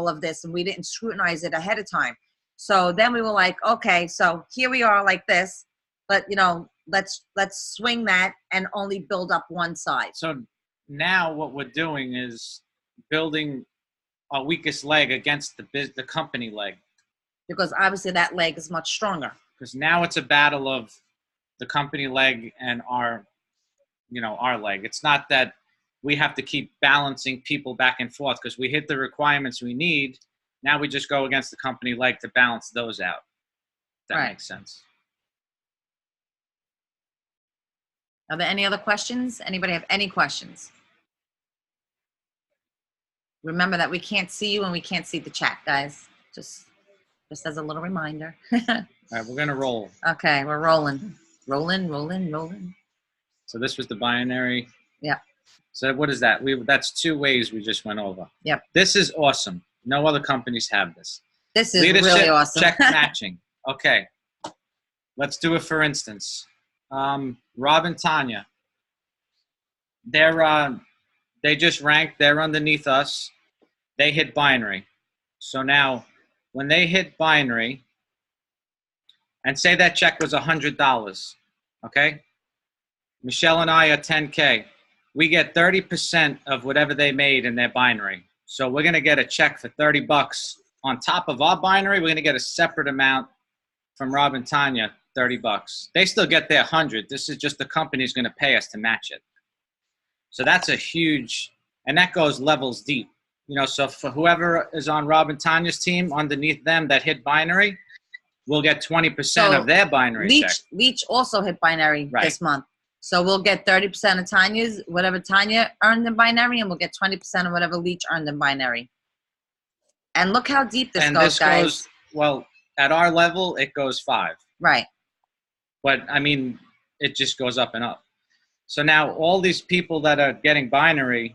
Speaker 1: of this, and we didn't scrutinize it ahead of time. So then we were like, okay, so here we are like this, but you know, let's swing that and only build up one side.
Speaker 3: So now what we're doing is building our weakest leg against the company leg,
Speaker 1: because obviously that leg is much stronger.
Speaker 3: Because now it's a battle of the company leg and our leg. It's not that we have to keep balancing people back and forth, because we hit the requirements we need. Now we just go against the company leg to balance those out. That makes sense.
Speaker 1: Are there any other questions? Anybody have any questions? Remember that we can't see you and we can't see the chat, guys. Just as a little reminder.
Speaker 3: All right, we're gonna roll.
Speaker 1: Okay, we're rolling. Rolling.
Speaker 3: So this was the binary.
Speaker 1: Yeah.
Speaker 3: So what is that? That's 2 ways we just went over.
Speaker 1: Yep.
Speaker 3: This is awesome. No other companies have this.
Speaker 1: This is
Speaker 3: Leadership
Speaker 1: really awesome.
Speaker 3: check matching. Okay. Let's do it for instance. Rob and Tanya. They just ranked. They're underneath us. They hit binary. So now, when they hit binary, and say that check was $100, okay? Michelle and I are 10K. We get 30% of whatever they made in their binary. So we're gonna get a check for $30 on top of our binary. We're gonna get a separate amount from Rob and Tanya, $30. They still get their 100. This is just the company's gonna pay us to match it. So that's a huge, and that goes levels deep. You know, so for whoever is on Rob and Tanya's team, underneath them that hit binary, we'll get 20% of their binary check.
Speaker 1: Leach also hit binary this month. So we'll get 30% of Tanya's, whatever Tanya earned in binary, and we'll get 20% of whatever Leach earned in binary. And look how deep this goes, guys.
Speaker 3: Well, at our level, it goes 5.
Speaker 1: Right.
Speaker 3: But, I mean, it just goes up and up. So now all these people that are getting binary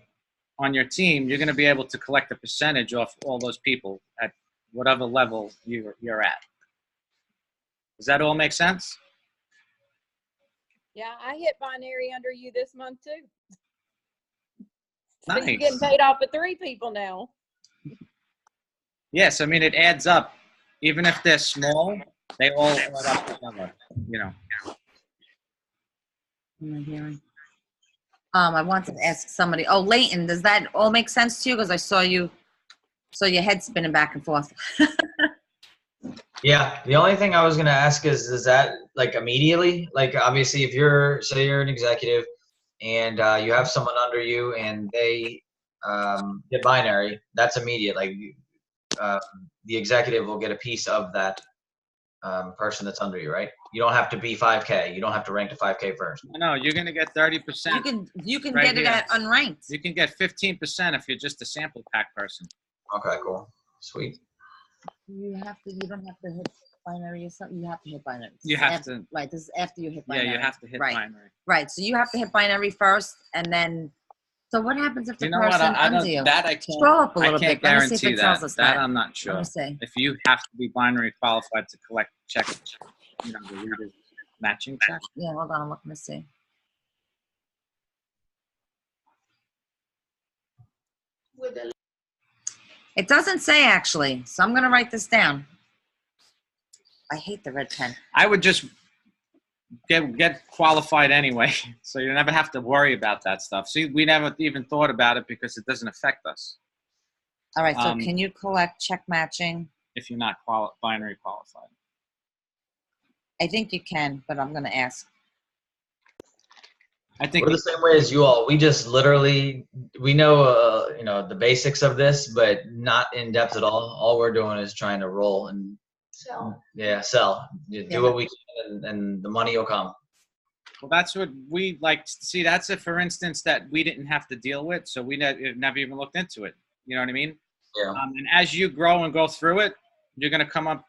Speaker 3: on your team, you're going to be able to collect a percentage off all those people at whatever level you're at. Does that all make sense?
Speaker 11: Yeah, I hit binary under you this month too.
Speaker 3: Nice.
Speaker 11: So you're getting paid off of 3 people now.
Speaker 3: Yes, I mean, it adds up. Even if they're small, they all add up together, you know.
Speaker 1: Am I hearing? I wanted to ask somebody. Oh, Leighton, does that all make sense to you? Because I saw your head spinning back and forth.
Speaker 9: Yeah, the only thing I was gonna ask is that like immediately? Like obviously, if say you're an executive and you have someone under you and they get binary, that's immediate. Like the executive will get a piece of that person that's under you, right? You don't have to be 5K. You don't have to rank to 5K first.
Speaker 3: No, you're going to get 30%.
Speaker 1: You can
Speaker 3: right
Speaker 1: get it
Speaker 3: here.
Speaker 1: at unranked.
Speaker 3: You can get 15% if you're just a sample pack person.
Speaker 9: Okay, cool. Sweet.
Speaker 1: You don't have to hit binary or something. You have to hit binary.
Speaker 3: You have to.
Speaker 1: Right, this is after you hit binary.
Speaker 3: Yeah, you have to hit binary.
Speaker 1: Right, so you have to hit binary first, and then, so what happens if the person under you?
Speaker 3: That I can't,
Speaker 1: Scroll up a little
Speaker 3: I can't
Speaker 1: bit. Let me see if
Speaker 3: guarantee
Speaker 1: it tells us that.
Speaker 3: I'm not sure.
Speaker 1: Let me see.
Speaker 3: If you have to be binary qualified to collect check, you know, the leader matching check.
Speaker 1: Yeah, hold on, I'm looking to see. It doesn't say actually, so I'm gonna write this down. I hate the red pen.
Speaker 3: I would just get qualified anyway, so you never have to worry about that stuff. See, we never even thought about it because it doesn't affect us.
Speaker 1: All right, so can you collect check matching?
Speaker 3: If you're not binary qualified.
Speaker 1: I think you can, but I'm gonna ask.
Speaker 3: I think
Speaker 9: we're the same way as you all. We just literally, we know, you know, the basics of this, but not in depth at all. All we're doing is trying to roll and sell. Yeah, sell. Do what we can, and the money will come.
Speaker 3: Well, that's what we like to see. That's it, for instance, that we didn't have to deal with, so we never even looked into it. You know what I mean?
Speaker 9: Yeah.
Speaker 3: And as you grow and go through it, you're going to come up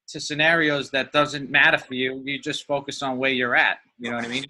Speaker 3: to scenarios that doesn't matter for you. You just focus on where you're at. You know what I mean?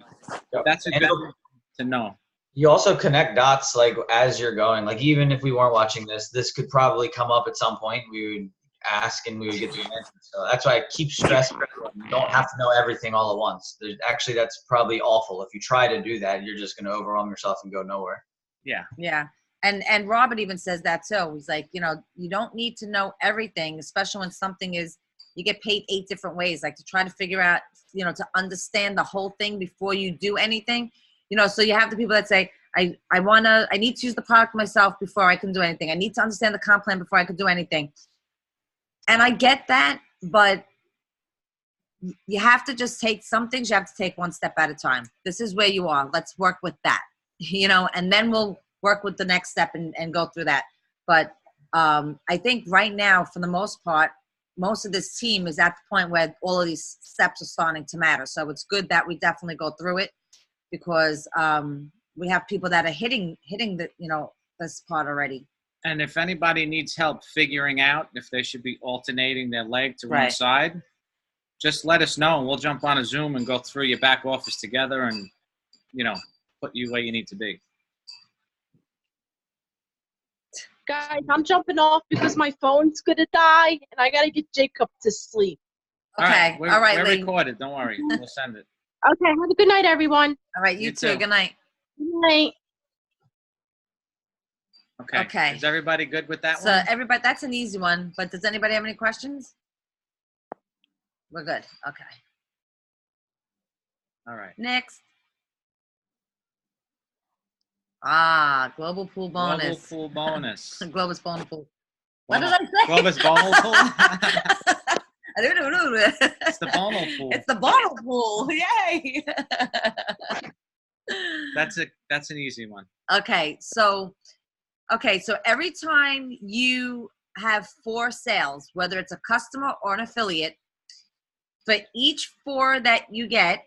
Speaker 3: Yep. That's a good thing to know.
Speaker 9: You also connect dots like as you're going. Like even if we weren't watching this could probably come up at some point. We would ask and we would get the answer. So that's why I keep stressing you don't have to know everything all at once. Actually, that's probably awful. If you try to do that, you're just going to overwhelm yourself and go nowhere.
Speaker 3: Yeah.
Speaker 1: Yeah. And Robert even says that too. He's like, you know, you don't need to know everything, especially when something is, you get paid 8 different ways, like to try to figure out, you know, to understand the whole thing before you do anything. You know, so you have the people that say, I need to use the product myself before I can do anything. I need to understand the comp plan before I can do anything. And I get that, but you have to just take some things, you have to take one step at a time. This is where you are. Let's work with that, you know, and then we'll work with the next step and go through that. But I think right now, for the most part, most of this team is at the point where all of these steps are starting to matter. So it's good that we definitely go through it. because we have people that are hitting the this part already.
Speaker 3: And if anybody needs help figuring out if they should be alternating their leg to one
Speaker 1: Right.
Speaker 3: side, just let us know, and we'll jump on a Zoom and go through your back office together and, put you where you need to be.
Speaker 6: Guys, I'm jumping off because my phone's gonna die and I gotta get Jacob to sleep.
Speaker 1: Okay.
Speaker 3: All
Speaker 1: All right,
Speaker 3: we're
Speaker 1: Lee.
Speaker 3: recorded. Don't worry. We'll send it.
Speaker 6: Okay, have a good night, everyone.
Speaker 1: All right, you
Speaker 3: You
Speaker 1: too.
Speaker 3: too.
Speaker 1: Good night.
Speaker 6: Good night.
Speaker 3: Okay.
Speaker 1: Okay.
Speaker 3: Is everybody good with that
Speaker 1: So
Speaker 3: one?
Speaker 1: everybody, that's an easy one. But does anybody have any questions? We're good. Okay.
Speaker 3: All right.
Speaker 1: Next. Global pool bonus.
Speaker 3: Global pool bonus.
Speaker 1: Globus bonus pool. What did I say?
Speaker 3: Globus bonal pool?
Speaker 1: I don't know.
Speaker 3: It's the bonal pool.
Speaker 1: It's the bonal pool. Yay.
Speaker 3: That's an easy one.
Speaker 1: Okay, so every time you have 4 sales, whether it's a customer or an affiliate, for each 4 that you get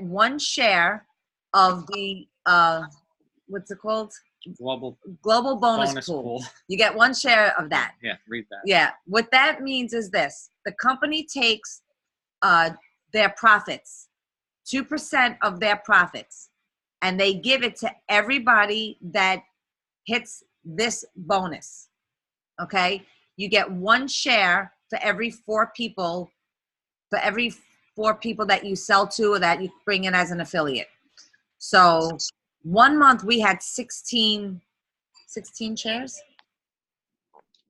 Speaker 1: 1 share of the what's it called?
Speaker 3: Global
Speaker 1: Bonus pool. You get 1 share of that.
Speaker 3: Yeah, read that.
Speaker 1: Yeah. What that means is this: the company takes their profits, 2% of their profits, and they give it to everybody that hits this bonus. Okay? You get 1 share for every 4 people, that you sell to or that you bring in as an affiliate. So 1 month we had 16 shares?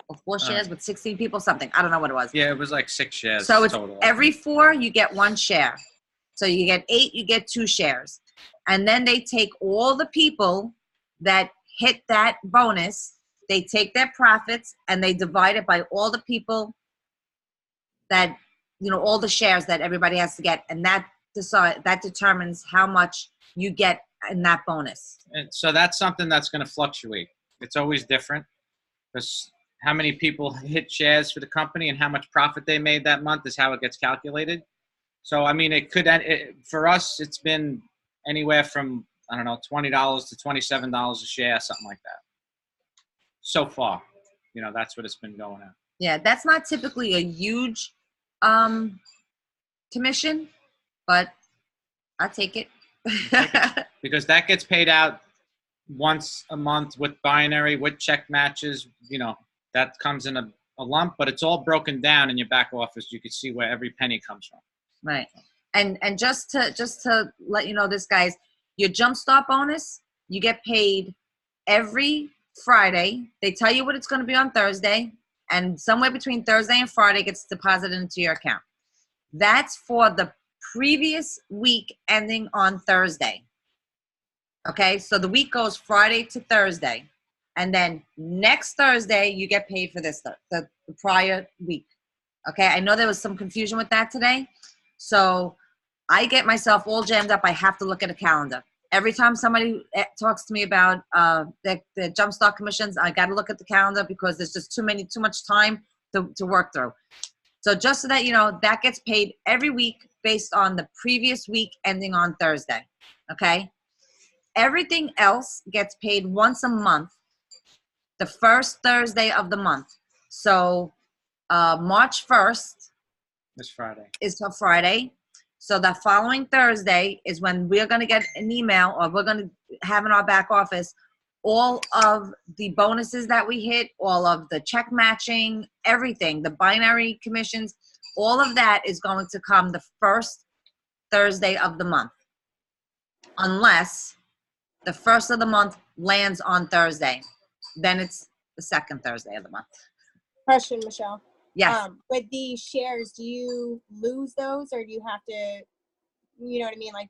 Speaker 1: Or 4 shares with 16 people, something. I don't know what it was.
Speaker 3: Yeah, it was like 6 shares
Speaker 1: So it's
Speaker 3: total.
Speaker 1: every 4 you get 1 share. So you get 8, you get 2 shares. And then they take all the people that hit that bonus, they take their profits and they divide it by all the people that, all the shares that everybody has to get. And that determines how much you get in that bonus.
Speaker 3: And so that's something that's going to fluctuate. It's always different because how many people hit shares for the company and how much profit they made that month is how it gets calculated. So, I mean, for us, it's been anywhere from, I don't know, $20 to $27 a share, something like that. So far, that's what it's been going at.
Speaker 1: Yeah, that's not typically a huge commission, but I take it.
Speaker 3: Because that gets paid out once a month with binary, with check matches, that comes in a lump, but it's all broken down in your back office. You can see where every penny comes from.
Speaker 1: Right. And just to let you know this, guys, your Jumpstart bonus, you get paid every Friday. They tell you what it's going to be on Thursday, and somewhere between Thursday and Friday it gets deposited into your account. That's for the previous week ending on Thursday. Okay, so the week goes Friday to Thursday, and then next Thursday you get paid for this stuff, the prior week. Okay, I know there was some confusion with that today, so I get myself all jammed up. I have to look at a calendar. Every time somebody talks to me about the Jumpstart commissions, I got to look at the calendar because there's just too much time to work through. So just so that you know, that gets paid every week based on the previous week ending on Thursday. Okay? Everything else gets paid once a month, the first Thursday of the month. So March 1st
Speaker 3: This Friday
Speaker 1: is till Friday. So the following Thursday is when we're going to get an email, or we're going to have in our back office all of the bonuses that we hit, all of the check matching, everything, the binary commissions, all of that is going to come the first Thursday of the month. Unless the first of the month lands on Thursday. Then it's the second Thursday of the month.
Speaker 4: Question, Michelle.
Speaker 1: Yes.
Speaker 4: With the shares, do you lose those, or do you have to, you know what I mean? Like,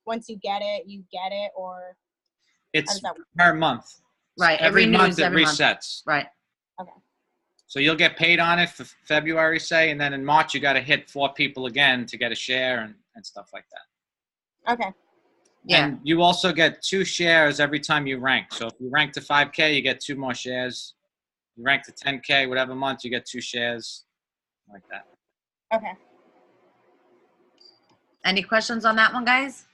Speaker 4: once you get it, or
Speaker 3: it's
Speaker 4: how does that work?
Speaker 3: per month.
Speaker 1: Right.
Speaker 3: Every month it
Speaker 1: every
Speaker 3: resets.
Speaker 1: Right.
Speaker 4: Okay.
Speaker 3: So you'll get paid on it for February, say, and then in March you got to hit 4 people again to get a share and stuff like that.
Speaker 4: Okay.
Speaker 1: Yeah.
Speaker 3: And you also get 2 shares every time you rank. So if you rank to 5K, you get 2 more shares. You rank to 10K, whatever month, you get 2 shares, like that.
Speaker 4: Okay.
Speaker 1: Any questions on that one, guys?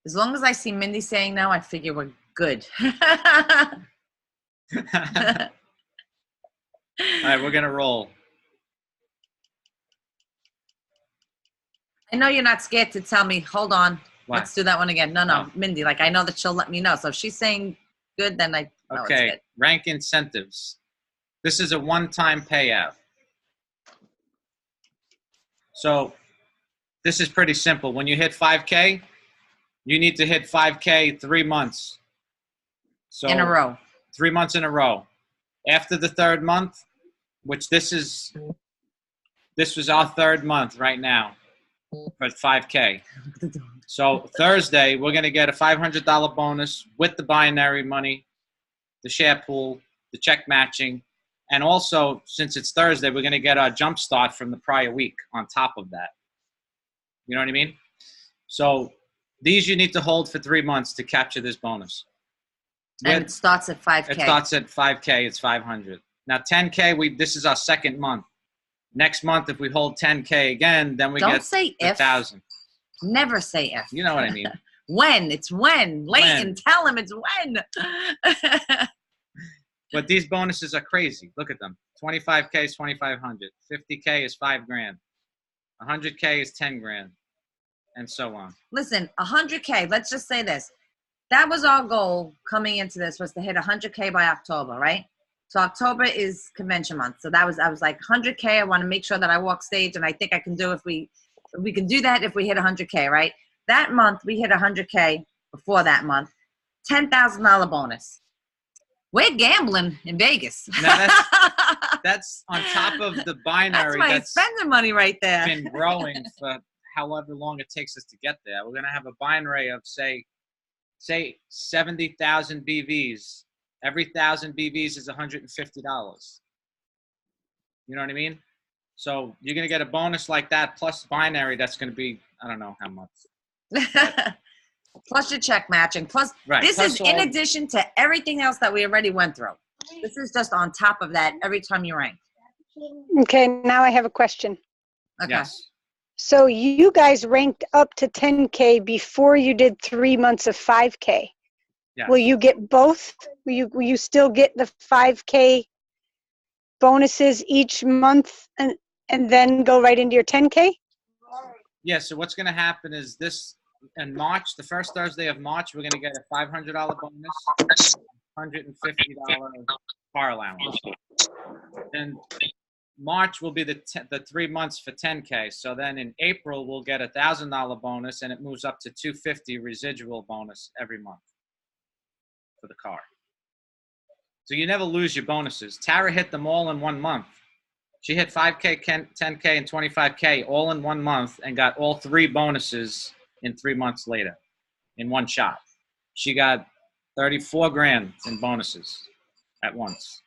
Speaker 1: As long as I see Mindy saying no, I figure we're good.
Speaker 3: All right, we're gonna roll.
Speaker 1: I know you're not scared to tell me, hold on,
Speaker 3: What?
Speaker 1: let's do that one again. No,
Speaker 3: No.
Speaker 1: Mindy, like I know that she'll let me know. So if she's saying good, then I know it's
Speaker 3: Okay,
Speaker 1: good.
Speaker 3: rank incentives. This is a one-time payout. So this is pretty simple. When you hit 5K, you need to hit 5K 3 months. So
Speaker 1: In a row.
Speaker 3: 3 months in a row. After the third month, which this was our third month right now for 5K. So Thursday, we're going to get a $500 bonus with the binary money, the share pool, the check matching, and also, since it's Thursday, we're going to get our jump start from the prior week on top of that. You know what I mean? So these you need to hold for 3 months to capture this bonus.
Speaker 1: And it starts at 5K.
Speaker 3: It starts at 5K. It's 500. Now 10K. This is our second month. Next month, if we hold 10K again, then we
Speaker 1: Don't
Speaker 3: get
Speaker 1: say if.
Speaker 3: 1,000.
Speaker 1: Never say if.
Speaker 3: You know what I mean?
Speaker 1: When. It's when. Leighton, tell him it's when.
Speaker 3: But these bonuses are crazy. Look at them. 25K is 2,500. 50K is $5,000. 100K is 10 grand, and so on.
Speaker 1: Listen, 100K. Let's just say this. That was our goal coming into this, was to hit 100K by October, right? So October is convention month. So I was like 100K. I want to make sure that I walk stage, and I think I can do if we can do that if we hit 100K, right? That month we hit 100K. Before that month, $10,000 bonus. We're gambling in Vegas.
Speaker 3: Now that's on top of the binary
Speaker 1: That's my
Speaker 3: that's
Speaker 1: spending money right there.
Speaker 3: been growing for however long it takes us to get there. We're going to have a binary of, say 70,000 BVs. Every 1,000 BVs is $150. You know what I mean? So you're going to get a bonus like that plus binary that's going to be, I don't know how much.
Speaker 1: Plus your check matching. Plus,
Speaker 3: Right.
Speaker 1: This
Speaker 3: Plus
Speaker 1: is in addition to everything else that we already went through. This is just on top of that every time you rank.
Speaker 8: Okay, now I have a question.
Speaker 1: Okay.
Speaker 3: Yes.
Speaker 8: So you guys ranked up to 10K before you did 3 months of 5K.
Speaker 3: Yes.
Speaker 8: Will you get both? Will you still get the 5K bonuses each month and then go right into your 10K?
Speaker 3: Yeah, so what's going to happen is this, in March, the first Thursday of March, we're going to get a $500 bonus, $150 car allowance. Then March will be the 3 months for 10K. So then in April, we'll get a $1,000 bonus, and it moves up to $250 residual bonus every month for the car. So you never lose your bonuses. Tara hit them all in 1 month. She hit 5K, 10K, and 25K all in 1 month and got all 3 bonuses in 3 months later in one shot. She got 34 grand in bonuses at once.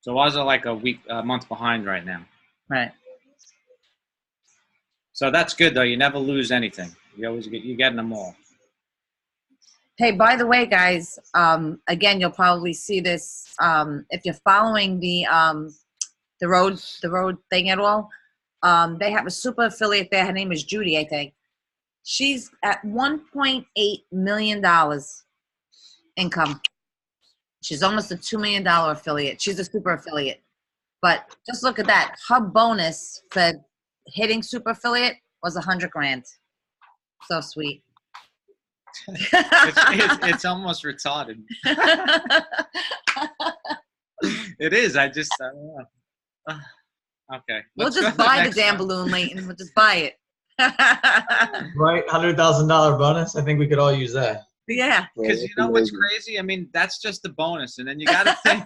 Speaker 3: So ours are like a month behind right now.
Speaker 1: Right.
Speaker 3: So that's good though. You never lose anything. You're getting them all.
Speaker 1: Hey, by the way, guys, again, you'll probably see this if you're following the road thing at all. They have a super affiliate there. Her name is Judy, I think. She's at $1.8 million income. She's almost a $2 million affiliate. She's a super affiliate. But just look at that. Her bonus for hitting super affiliate was 100 grand. So sweet.
Speaker 3: It's almost retarded. It is. I don't know. Okay.
Speaker 1: We'll
Speaker 3: Let's go
Speaker 1: just
Speaker 3: to
Speaker 1: buy the
Speaker 3: next
Speaker 1: damn
Speaker 3: one.
Speaker 1: balloon, Leighton. We'll just buy it.
Speaker 9: Right, $100,000 bonus. I think we could all use that.
Speaker 1: Yeah.
Speaker 3: Because you know what's crazy? I mean, that's just the bonus. And then you got to think,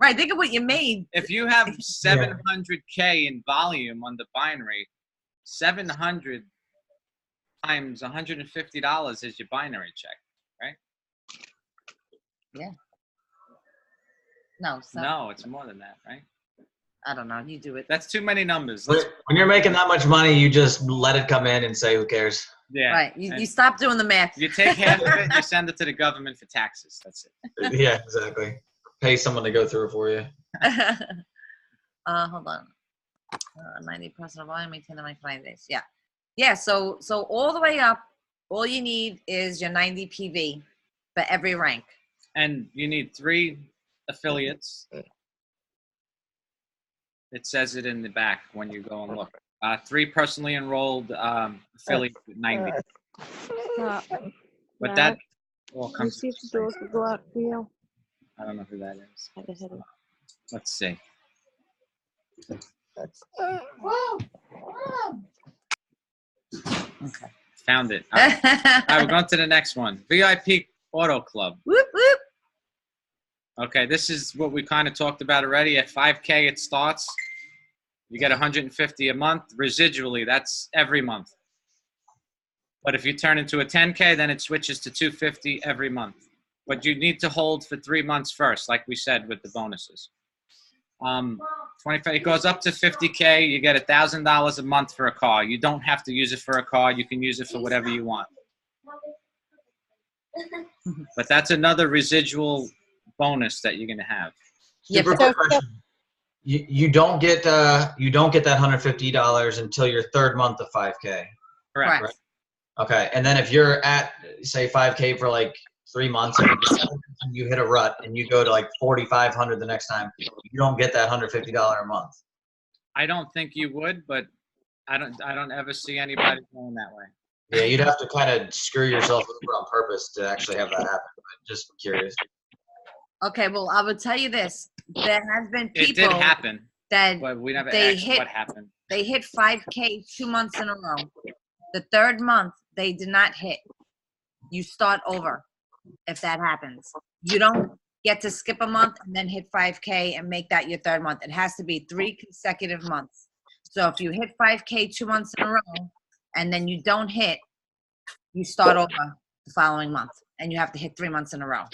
Speaker 1: Right. Think of what you made.
Speaker 3: if you have 700K in volume on the binary, 700 times $150 is your binary check, right?
Speaker 1: Yeah. No. So,
Speaker 3: No, it's more than that, right?
Speaker 1: I don't know. You do it.
Speaker 3: That's too many numbers.
Speaker 9: When you're making that much money, you just let it come in and say, who cares?
Speaker 3: Yeah.
Speaker 1: Right. You stop doing the math.
Speaker 3: You take half of it and you send it to the government for taxes. That's it.
Speaker 9: Yeah, exactly. Pay someone to go through it for you.
Speaker 1: Hold on. 90% of volume, maintain the mic 9 days. Yeah. Yeah. So all the way up all you need is your 90 PV for every rank.
Speaker 3: And you need 3 affiliates. It says it in the back when you go and look. 3 personally enrolled affiliates with 90. But that all comes.
Speaker 11: See if the doors will go out for you.
Speaker 3: I don't know who that is. Let's see.
Speaker 1: Okay.
Speaker 3: Found it. All right, we're going to the next one. VIP Auto Club.
Speaker 1: Whoop, whoop.
Speaker 3: Okay, this is what we kind of talked about already. At 5K, it starts. You get 150 a month. Residually, that's every month. But if you turn into a 10K, then it switches to 250 every month. But you need to hold for 3 months first, like we said with the bonuses. 25. It goes up to 50K. You get $1,000 a month for a car. You don't have to use it for a car. You can use it for whatever you want. But that's another residual bonus that you're gonna have.
Speaker 9: Super quick question. You don't get that $150 until your 3rd month of 5K.
Speaker 3: Correct.
Speaker 9: Right? Okay, and then if you're at say 5K for like 3 months and you hit a rut and you go to like 4,500 the next time, you don't get that $150 a month.
Speaker 3: I don't think you would, but I don't ever see anybody going that way.
Speaker 9: Yeah, you'd have to kind of screw yourself on purpose to actually have that happen. But just curious.
Speaker 1: Okay, well, I would tell you this. There has been
Speaker 3: It
Speaker 1: people
Speaker 3: did happen,
Speaker 1: that
Speaker 3: but we never
Speaker 1: they
Speaker 3: asked
Speaker 1: hit
Speaker 3: what happened.
Speaker 1: they hit 5K 2 months in a row. The 3rd month they did not hit. You start over if that happens. You don't get to skip a month and then hit 5K and make that your 3rd month. It has to be 3 consecutive months. So if you hit 5K 2 months in a row and then you don't hit, you start over the following month and you have to hit 3 months in a row.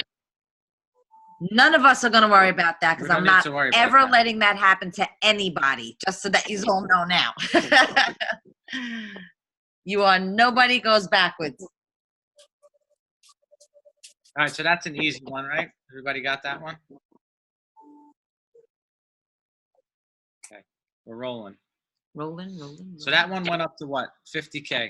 Speaker 1: None of us are going to worry about that because I'm not ever letting that happen to anybody, just so that you all know now. You are nobody goes backwards.
Speaker 3: All right, so that's an easy one, right? Everybody got that one? Okay, we're rolling.
Speaker 1: Rolling.
Speaker 3: So that one went up to what? 50K.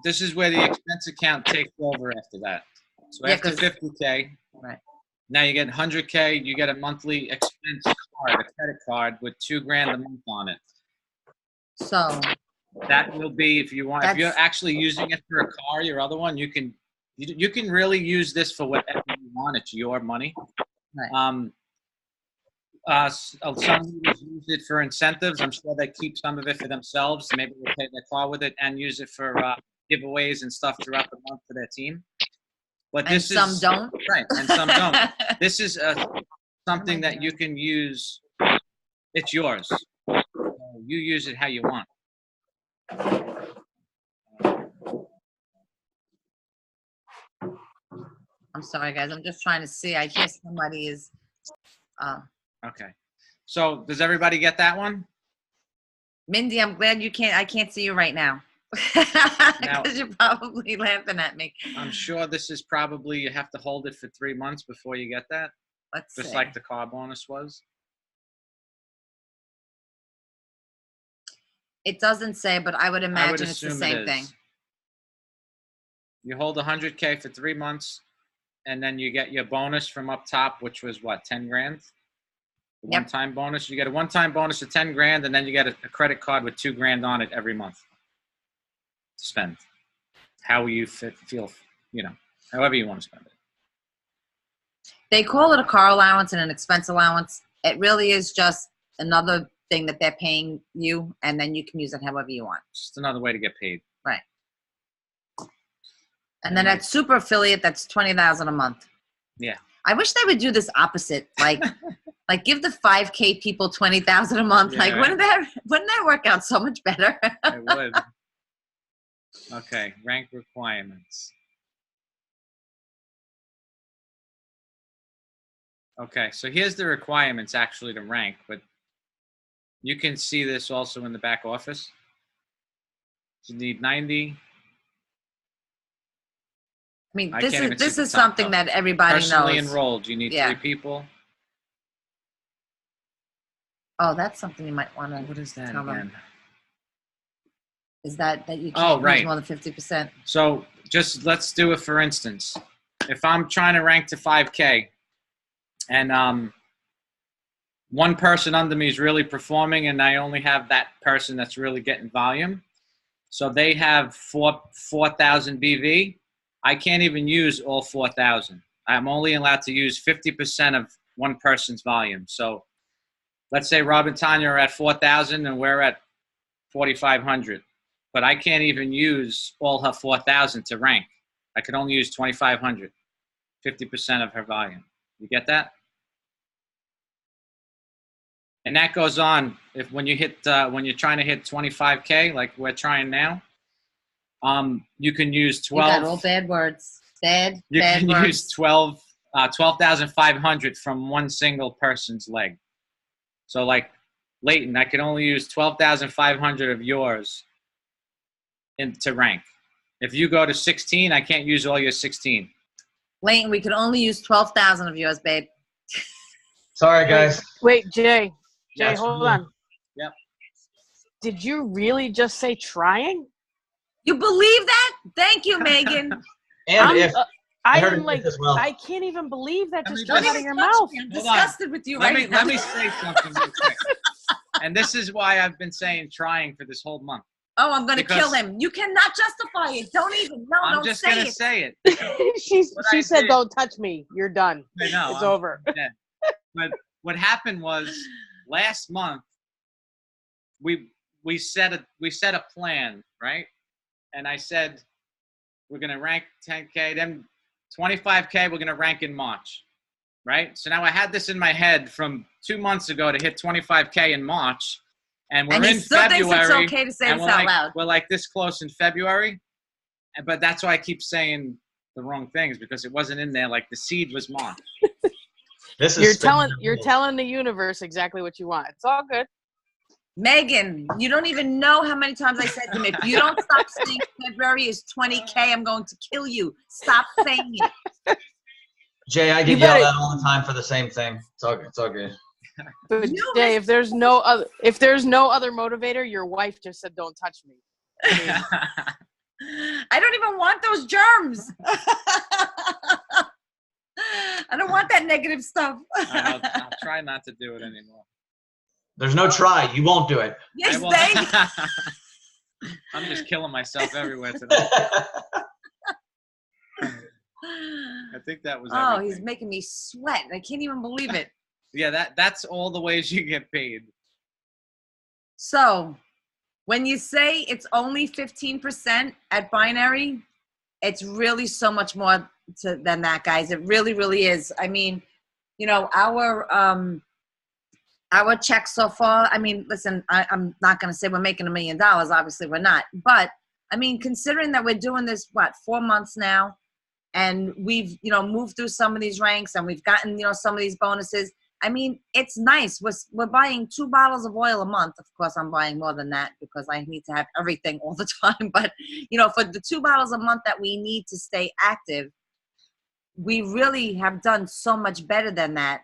Speaker 3: This is where the expense account takes over after that. So
Speaker 1: Yeah,
Speaker 3: after 50K,
Speaker 1: right.
Speaker 3: Now you get 100K, you get a monthly expense card, a credit card with $2,000 a month on it.
Speaker 1: So
Speaker 3: that will be, if you want, if you're actually using it for a car, your other one, you can really use this for whatever you want. It's your money.
Speaker 1: Right.
Speaker 3: Some users use it for incentives. I'm sure they keep some of it for themselves. Maybe they'll pay their car with it and use it for giveaways and stuff throughout the month for their team. But this
Speaker 1: and some don't.
Speaker 3: Right, and some don't. This is something that you can use. It's yours. So you use it how you want.
Speaker 1: I'm sorry, guys. I'm just trying to see. I hear somebody is.
Speaker 3: Okay. So does everybody get that one?
Speaker 1: Mindy, I'm glad you can't. I can't see you right now. Because you're probably laughing at me.
Speaker 3: I'm sure this is probably, you have to hold it for 3 months before you get that.
Speaker 1: Let's
Speaker 3: Just
Speaker 1: see.
Speaker 3: like the car bonus was.
Speaker 1: It doesn't say, but I would imagine it's the same thing.
Speaker 3: You hold 100K for 3 months, and then you get your bonus from up top, which was what, 10 grand? One-time bonus. You get a one-time bonus of 10 grand, and then you get a credit card with 2 grand on it every month to spend. How you feel, however you want to spend it.
Speaker 1: They call it a car allowance and an expense allowance. It really is just another thing that they're paying you, and then you can use it however you want.
Speaker 3: Just another way to get paid.
Speaker 1: Right. And then at super affiliate, that's $20,000 a month.
Speaker 3: Yeah.
Speaker 1: I wish they would do this opposite, like give the 5K people $20,000 a month.
Speaker 3: Yeah.
Speaker 1: Like wouldn't that work out so much better?
Speaker 3: It would. Okay, rank requirements. Okay, so here's the requirements actually to rank, but you can see this also in the back office. You need 90.
Speaker 1: I mean, this is something that everybody
Speaker 3: Personally
Speaker 1: knows.
Speaker 3: enrolled, you need 3 people.
Speaker 1: Oh, that's something you might want to.
Speaker 3: What is that
Speaker 1: tell
Speaker 3: again?
Speaker 1: them. Is that you
Speaker 3: Oh,
Speaker 1: can't
Speaker 3: right.
Speaker 1: use more than 50%?
Speaker 3: So just let's do it for instance. If I'm trying to rank to 5K and one person under me is really performing and I only have that person that's really getting volume, so they have 4,000 BV, I can't even use all 4,000. I'm only allowed to use 50% of one person's volume. So let's say Rob and Tanya are at 4,000 and we're at 4,500. But I can't even use all her 4,000 to rank. I could only use 2,500, 50% of her volume. You get that? And that goes on when you're trying to hit 25K, like we're trying now. You can use 12.
Speaker 1: You got all bad words. Bad
Speaker 3: You can
Speaker 1: words.
Speaker 3: use 12,500 from one single person's leg. So like Leighton, I can only use 12,500 of yours to rank. If you go to 16, I can't use all your 16.
Speaker 1: Leighton, we could only use 12,000 of yours, babe.
Speaker 9: Sorry, guys.
Speaker 11: Wait, Jay. Jay,
Speaker 9: Yes,
Speaker 11: hold
Speaker 9: ma'am.
Speaker 11: on.
Speaker 3: Yep.
Speaker 11: Did you really just say trying?
Speaker 1: You believe that? Thank you, Megan.
Speaker 9: And if
Speaker 11: I
Speaker 9: heard
Speaker 11: am
Speaker 9: it
Speaker 11: like,
Speaker 9: as well.
Speaker 11: I can't even believe that just
Speaker 3: Don't
Speaker 11: came out of
Speaker 1: even
Speaker 11: your
Speaker 1: touch
Speaker 11: mouth.
Speaker 1: me. I'm
Speaker 3: Hold on.
Speaker 1: disgusted with you
Speaker 3: Let
Speaker 1: right
Speaker 3: me
Speaker 1: now.
Speaker 3: say something real quick. And this is why I've been saying trying for this whole month.
Speaker 1: Oh, I'm going to
Speaker 3: Because-
Speaker 1: kill him. You cannot justify it. Don't even. No,
Speaker 3: I'm
Speaker 1: don't
Speaker 3: just
Speaker 1: say
Speaker 3: gonna
Speaker 1: it.
Speaker 3: say it.
Speaker 11: she
Speaker 3: What I
Speaker 11: said,
Speaker 3: did-
Speaker 11: "Don't touch me. You're done.
Speaker 3: I know.
Speaker 11: It's
Speaker 3: I'm
Speaker 11: over."
Speaker 3: dead. But what happened was last month we set a plan, right? And I said we're gonna rank 10K, then 25K we're gonna rank in March, right? So now I had this in my head from 2 months ago to hit 25K in March, and we're
Speaker 1: And he
Speaker 3: in
Speaker 1: still
Speaker 3: February.
Speaker 1: thinks it's okay to say
Speaker 3: and
Speaker 1: this out loud.
Speaker 3: We're like this close in February, but that's why I keep saying the wrong things because it wasn't in there. Like the seed was March.
Speaker 9: This is
Speaker 11: You're
Speaker 9: spinning
Speaker 11: telling the universe exactly what you want. It's all good.
Speaker 1: Megan, you don't even know how many times I said to him, if you don't stop saying February is 20K, I'm going to kill you. Stop saying it.
Speaker 9: Jay, I
Speaker 11: You
Speaker 9: get yelled
Speaker 11: better-
Speaker 9: at all the time for the same thing. It's all good.
Speaker 11: But
Speaker 1: You
Speaker 11: Jay, if there's no other motivator, your wife just said, "Don't touch me."
Speaker 1: I don't even want those germs. I don't want that negative stuff.
Speaker 3: I'll try not to do it anymore.
Speaker 9: There's no try. You won't do it.
Speaker 1: Yes,
Speaker 3: I will-
Speaker 1: they.
Speaker 3: I'm just killing myself everywhere today. I think that was
Speaker 1: Oh,
Speaker 3: everything.
Speaker 1: he's making me sweat. I can't even believe it.
Speaker 3: Yeah, that's all the ways you get paid.
Speaker 1: So, when you say it's only 15% at binary, it's really so much more than that, guys. It really, really is. I mean, you know, our checks so far. I mean, listen, I'm not going to say we're making $1 million. Obviously, we're not. But I mean, considering that we're doing this, 4 months now, and we've moved through some of these ranks, and we've gotten some of these bonuses. I mean, it's nice. We're buying 2 bottles of oil a month. Of course, I'm buying more than that because I need to have everything all the time. But, for the 2 bottles a month that we need to stay active, we really have done so much better than that.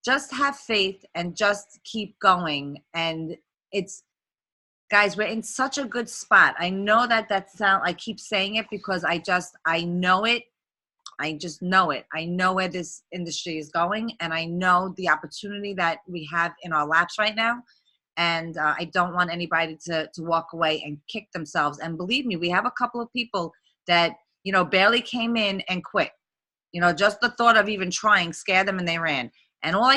Speaker 1: Just have faith and just keep going. And guys, we're in such a good spot. I know I keep saying it because I know it. I just know it. I know where this industry is going, and I know the opportunity that we have in our laps right now. And I don't want anybody to walk away and kick themselves. And believe me, we have a couple of people that, barely came in and quit. Just the thought of even trying scared them and they ran. And all I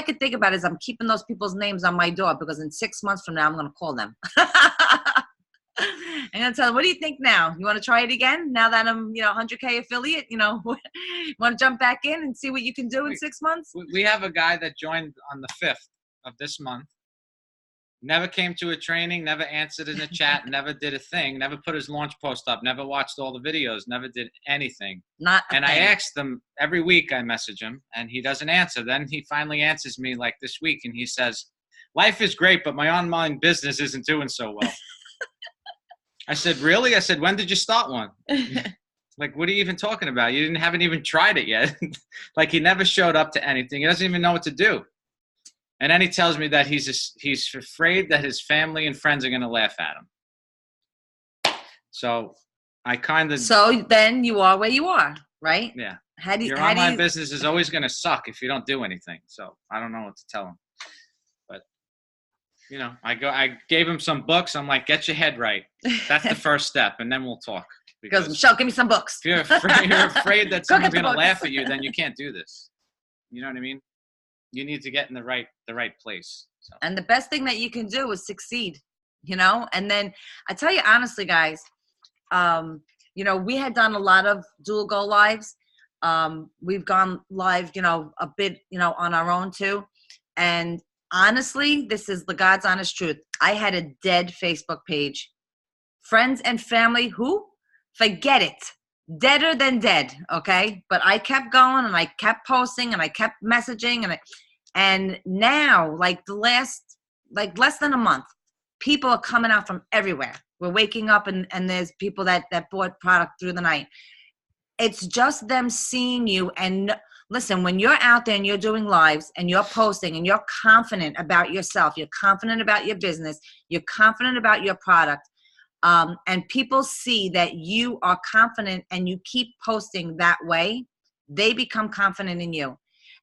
Speaker 1: could think about is I'm keeping those people's names on my door because in 6 months from now, I'm going to call them. I'm going to tell them, what do you think now? You want to try it again? Now that I'm, 100K affiliate, want to jump back in and see what you can do in 6 months?
Speaker 3: We have a guy that joined on the 5th of this month. Never came to a training, never answered in the chat, never did a thing, never put his launch post up, never watched all the videos, never did anything.
Speaker 1: Not a
Speaker 3: And I
Speaker 1: thing.
Speaker 3: asked him every week, I message him, and he doesn't answer. Then he finally answers me like this week, and he says, "Life is great, but my online business isn't doing so well." I said, "Really?" I said, "When did you start one?" Like, what are you even talking about? You haven't even tried it yet. Like, he never showed up to anything. He doesn't even know what to do. And then he tells me that he's afraid that his family and friends are going to laugh at him. So I kind of.
Speaker 1: So then you are where you are, right?
Speaker 3: Yeah.
Speaker 1: how
Speaker 3: Your
Speaker 1: do
Speaker 3: online
Speaker 1: you,
Speaker 3: business is always going to suck if you don't do anything. So I don't know what to tell him. But, you know, I gave him some books. I'm like, get your head right. That's the first step, and then we'll talk.
Speaker 1: He goes, Michelle, give me some books.
Speaker 3: If you're afraid that
Speaker 1: Go get
Speaker 3: someone's
Speaker 1: the
Speaker 3: going to
Speaker 1: books.
Speaker 3: laugh at you, then you can't do this. You know what I mean? You need to get in the right place. So.
Speaker 1: And the best thing that you can do is succeed, you know? And then I tell you honestly, guys, you know, we had done a lot of dual go lives. We've gone live, you know, a bit, you know, on our own too. And honestly, this is the God's honest truth. I had a dead Facebook page. Friends and family, who? Forget it. Deader than dead, okay? But I kept going and I kept posting and I kept messaging and now, like the last, like less than a month, people are coming out from everywhere. We're waking up and there's people that bought product through the night. It's just them seeing you. And listen, when you're out there and you're doing lives and you're posting and you're confident about yourself, you're confident about your business, you're confident about your product, and people see that you are confident and you keep posting that way, they become confident in you.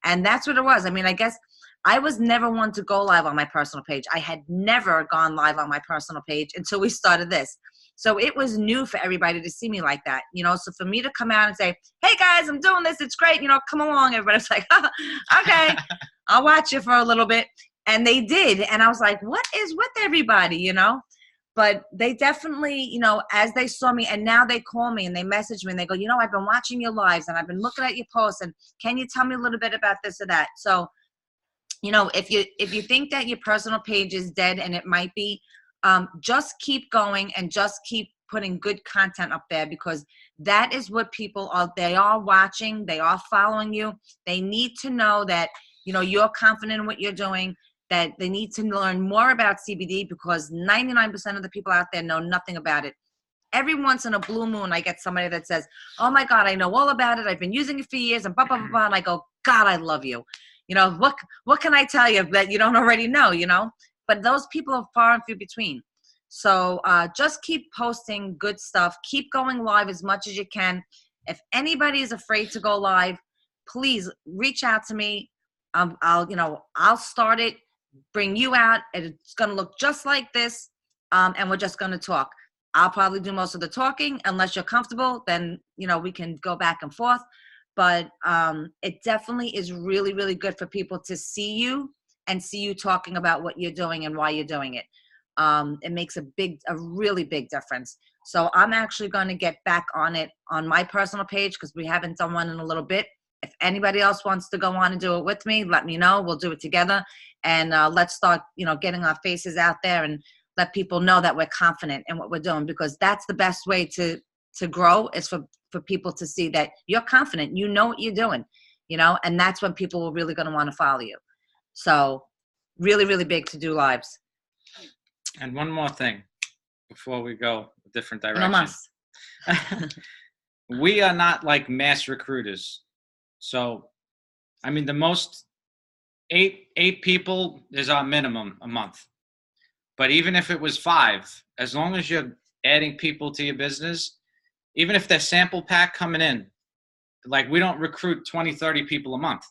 Speaker 1: And that's what it was. I mean, I guess I was never one to go live on my personal page. I had never gone live on my personal page until we started this. So it was new for everybody to see me like that, you know? So for me to come out and say, hey guys, I'm doing this. It's great. You know, come along. Everybody's like, oh, okay, I'll watch you for a little bit. And they did. And I was like, what is with everybody, you know? But they definitely, you know, as they saw me, and now they call me and they message me and they go, you know, I've been watching your lives and I've been looking at your posts and can you tell me a little bit about this or that? So, you know, if you think that your personal page is dead, and it might be, just keep going and just keep putting good content up there, because that is what people are, they are watching, they are following you. They need to know that, you know, you're confident in what you're doing, that they need to learn more about CBD, because 99% of the people out there know nothing about it. Every once in a blue moon, I get somebody that says, oh my God, I know all about it. I've been using it for years and blah, blah, blah, blah. And I go, God, I love you. You know, what can I tell you that you don't already know, you know? But those people are far and few between. So just keep posting good stuff. Keep going live as much as you can. If anybody is afraid to go live, please reach out to me. I'll start it, bring you out. It's going to look just like this, and we're just going to talk. I'll probably do most of the talking. Unless you're comfortable, then, you know, we can go back and forth. But it definitely is really, really good for people to see you and see you talking about what you're doing and why you're doing it. It makes a really big difference. So I'm actually going to get back on it on my personal page, because we haven't done one in a little bit. If anybody else wants to go on and do it with me, let me know. We'll do it together. And let's start, you know, getting our faces out there and let people know that we're confident in what we're doing, because that's the best way to grow, is for people to see that you're confident, you know what you're doing, you know, and that's when people are really going to want to follow you. So really, really big to do lives.
Speaker 3: And one more thing before we go a different direction.
Speaker 1: No mas.
Speaker 3: We are not like mass recruiters. So, I mean, the most eight people is our minimum a month. But even if it was 5, as long as you're adding people to your business, even if they're sample pack coming in, like we don't recruit 20, 30 people a month.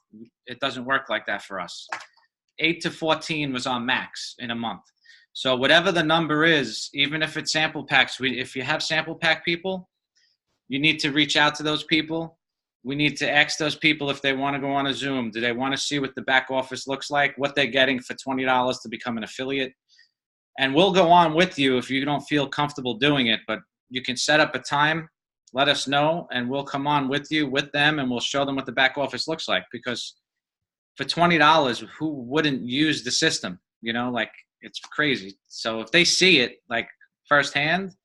Speaker 3: It doesn't work like that for us. 8 to 14 was our max in a month. So whatever the number is, even if it's sample packs, if you have sample pack people, you need to reach out to those people. We need to ask those people if they want to go on a Zoom. Do they want to see what the back office looks like, what they're getting for $20 to become an affiliate? And we'll go on with you if you don't feel comfortable doing it, but you can set up a time, let us know, and we'll come on with you, with them, and we'll show them what the back office looks like. Because for $20, who wouldn't use the system? You know, like, it's crazy. So if they see it like firsthand,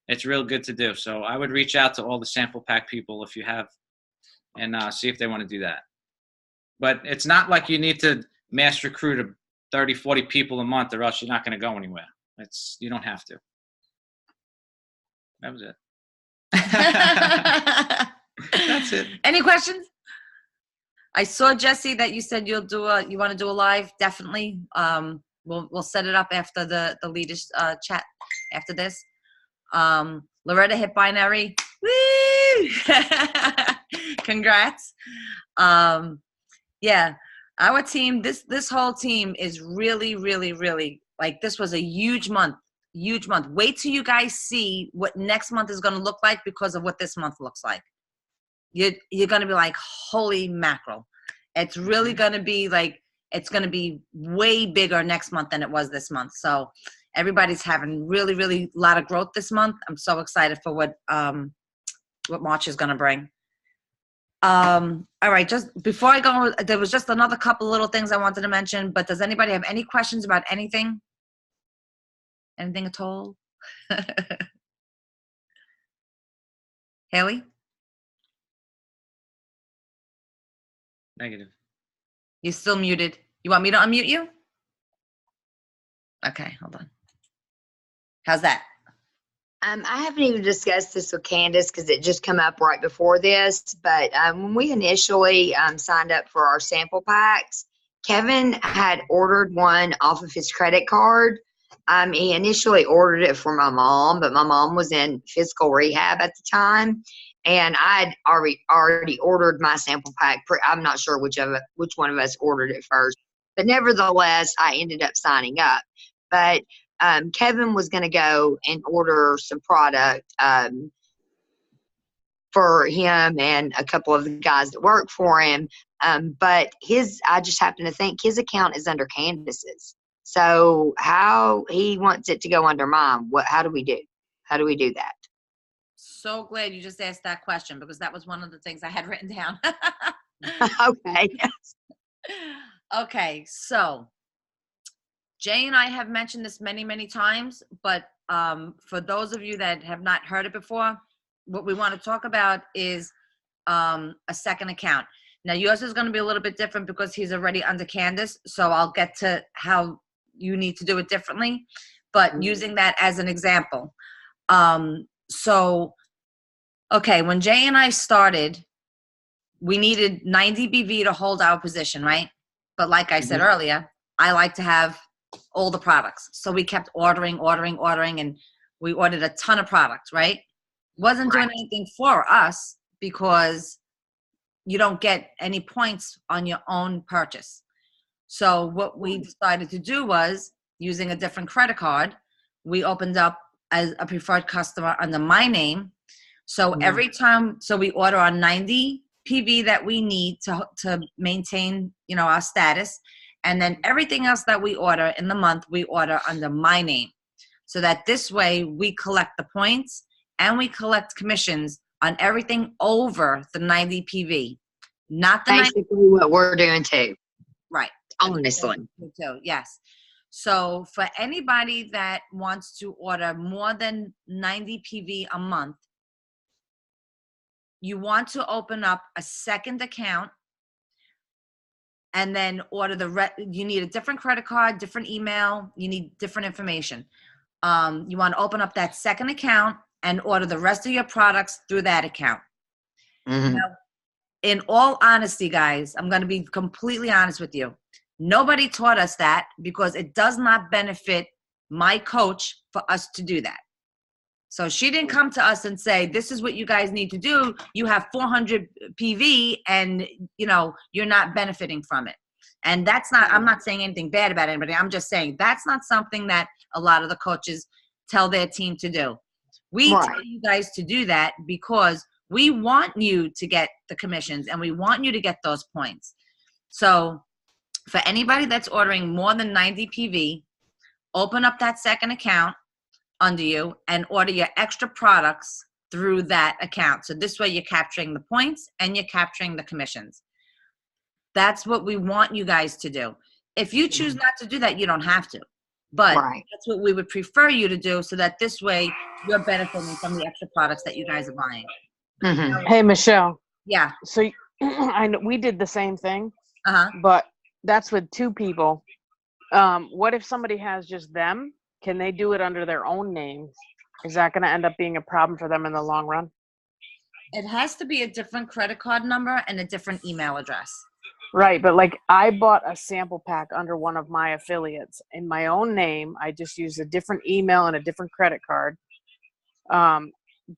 Speaker 3: it's real good to do. So I would reach out to all the sample pack people if you have, and see if they want to do that. But it's not like you need to mass recruit 30, 40 people a month, or else you're not going to go anywhere. You don't have to. That was it. That's it.
Speaker 1: Any questions? I saw, Jesse, that you said you want to do a live. Definitely. We'll set it up after the leaders chat after this. Loretta hit binary. Woo! Congrats. Yeah, our team, this whole team is really, really, really, like, this was a huge month. Wait till you guys see what next month is going to look like because of what this month looks like. You're going to be like, holy mackerel. It's really going to be like, it's going to be way bigger next month than it was this month. So everybody's having really, really a lot of growth this month. I'm so excited for what March is going to bring. All right, just before I go, there was just another couple little things I wanted to mention, but does anybody have any questions about anything? Anything at all? Haley?
Speaker 3: Negative.
Speaker 1: You're still muted. You want me to unmute you? Okay, hold on. How's that?
Speaker 2: I haven't even discussed this with Candace because it just come up right before this. But when we initially signed up for our sample packs, Kevin had ordered one off of his credit card. He initially ordered it for my mom, but my mom was in physical rehab at the time, and I'd already ordered my sample pack. I'm not sure which one of us ordered it first, but nevertheless, I ended up signing up. But Kevin was going to go and order some product for him and a couple of the guys that work for him. But I just happen to think his account is under Candace's. So how he wants it to go under mine, how do we do? How do we do that?
Speaker 1: So glad you just asked that question because that was one of the things I had written down.
Speaker 2: Okay.
Speaker 1: Okay, so Jay and I have mentioned this many, many times, but for those of you that have not heard it before, what we want to talk about is a second account. Now, yours is going to be a little bit different because he's already under Candace, so I'll get to how you need to do it differently, but using that as an example. Okay, when Jay and I started, we needed 90 BV to hold our position, right? But like I said earlier, I like to have all the products. So we kept ordering, and we ordered a ton of products, right? Wasn't doing anything for us because you don't get any points on your own purchase. So what we decided to do was, using a different credit card, we opened up as a preferred customer under my name. So every time, so we order our 90 PV that we need to maintain, our status. And then everything else that we order in the month, we order under my name. So that this way we collect the points and we collect commissions on everything over the 90 PV. Not the
Speaker 2: basically what we're doing too.
Speaker 1: Right.
Speaker 2: Honestly.
Speaker 1: Too, yes. So for anybody that wants to order more than 90 PV a month, you want to open up a second account and then order you need a different credit card, different email, you need different information. You want to open up that second account and order the rest of your products through that account. Now, in all honesty, guys, I'm going to be completely honest with you. Nobody taught us that because it does not benefit my coach for us to do that. So she didn't come to us and say, this is what you guys need to do. You have 400 PV and, you're not benefiting from it. And I'm not saying anything bad about anybody. I'm just saying that's not something that a lot of the coaches tell their team to do. We tell you guys to do that because we want you to get the commissions and we want you to get those points. So for anybody that's ordering more than 90 PV, open up that second account under you and order your extra products through that account. So this way you're capturing the points and you're capturing the commissions. That's what we want you guys to do. If you choose not to do that, you don't have to. But that's what we would prefer you to do so that this way you're benefiting from the extra products that you guys are buying.
Speaker 11: Hey, Michelle.
Speaker 1: Yeah.
Speaker 11: So I know we did the same thing,
Speaker 1: but
Speaker 11: that's with two people. What if somebody has just them? Can they do it under their own names? Is that going to end up being a problem for them in the long run?
Speaker 1: It has to be a different credit card number and a different email address.
Speaker 11: Right, but like I bought a sample pack under one of my affiliates in my own name. I just used a different email and a different credit card.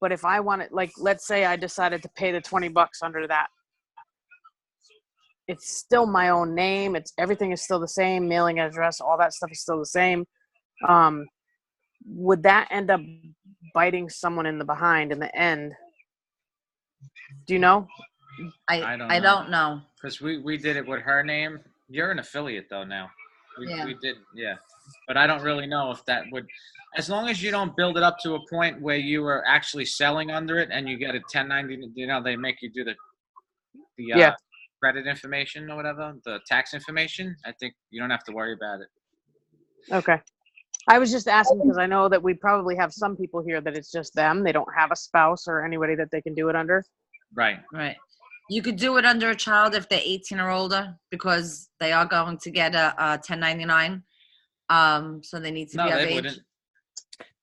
Speaker 11: But if I wanted, like, let's say I decided to pay the $20 under that, it's still my own name. It's everything is still the same, mailing address, all that stuff is still the same. Would that end up biting someone in the behind in the end? Do you know?
Speaker 1: I don't know.
Speaker 3: Because we did it with her name. You're an affiliate though now.
Speaker 1: Yeah.
Speaker 3: We did, yeah. But I don't really know if that would, as long as you don't build it up to a point where you are actually selling under it and you get a 1090, you know, they make you do the
Speaker 11: Yeah.
Speaker 3: credit information or whatever, the tax information. I think you don't have to worry about it.
Speaker 11: Okay. I was just asking because I know that we probably have some people here that it's just them. They don't have a spouse or anybody that they can do it under.
Speaker 3: Right.
Speaker 1: Right. You could do it under a child if they're 18 or older because they are going to get a 1099. So they need to be
Speaker 3: No,
Speaker 1: of
Speaker 3: they
Speaker 1: age.
Speaker 3: wouldn't.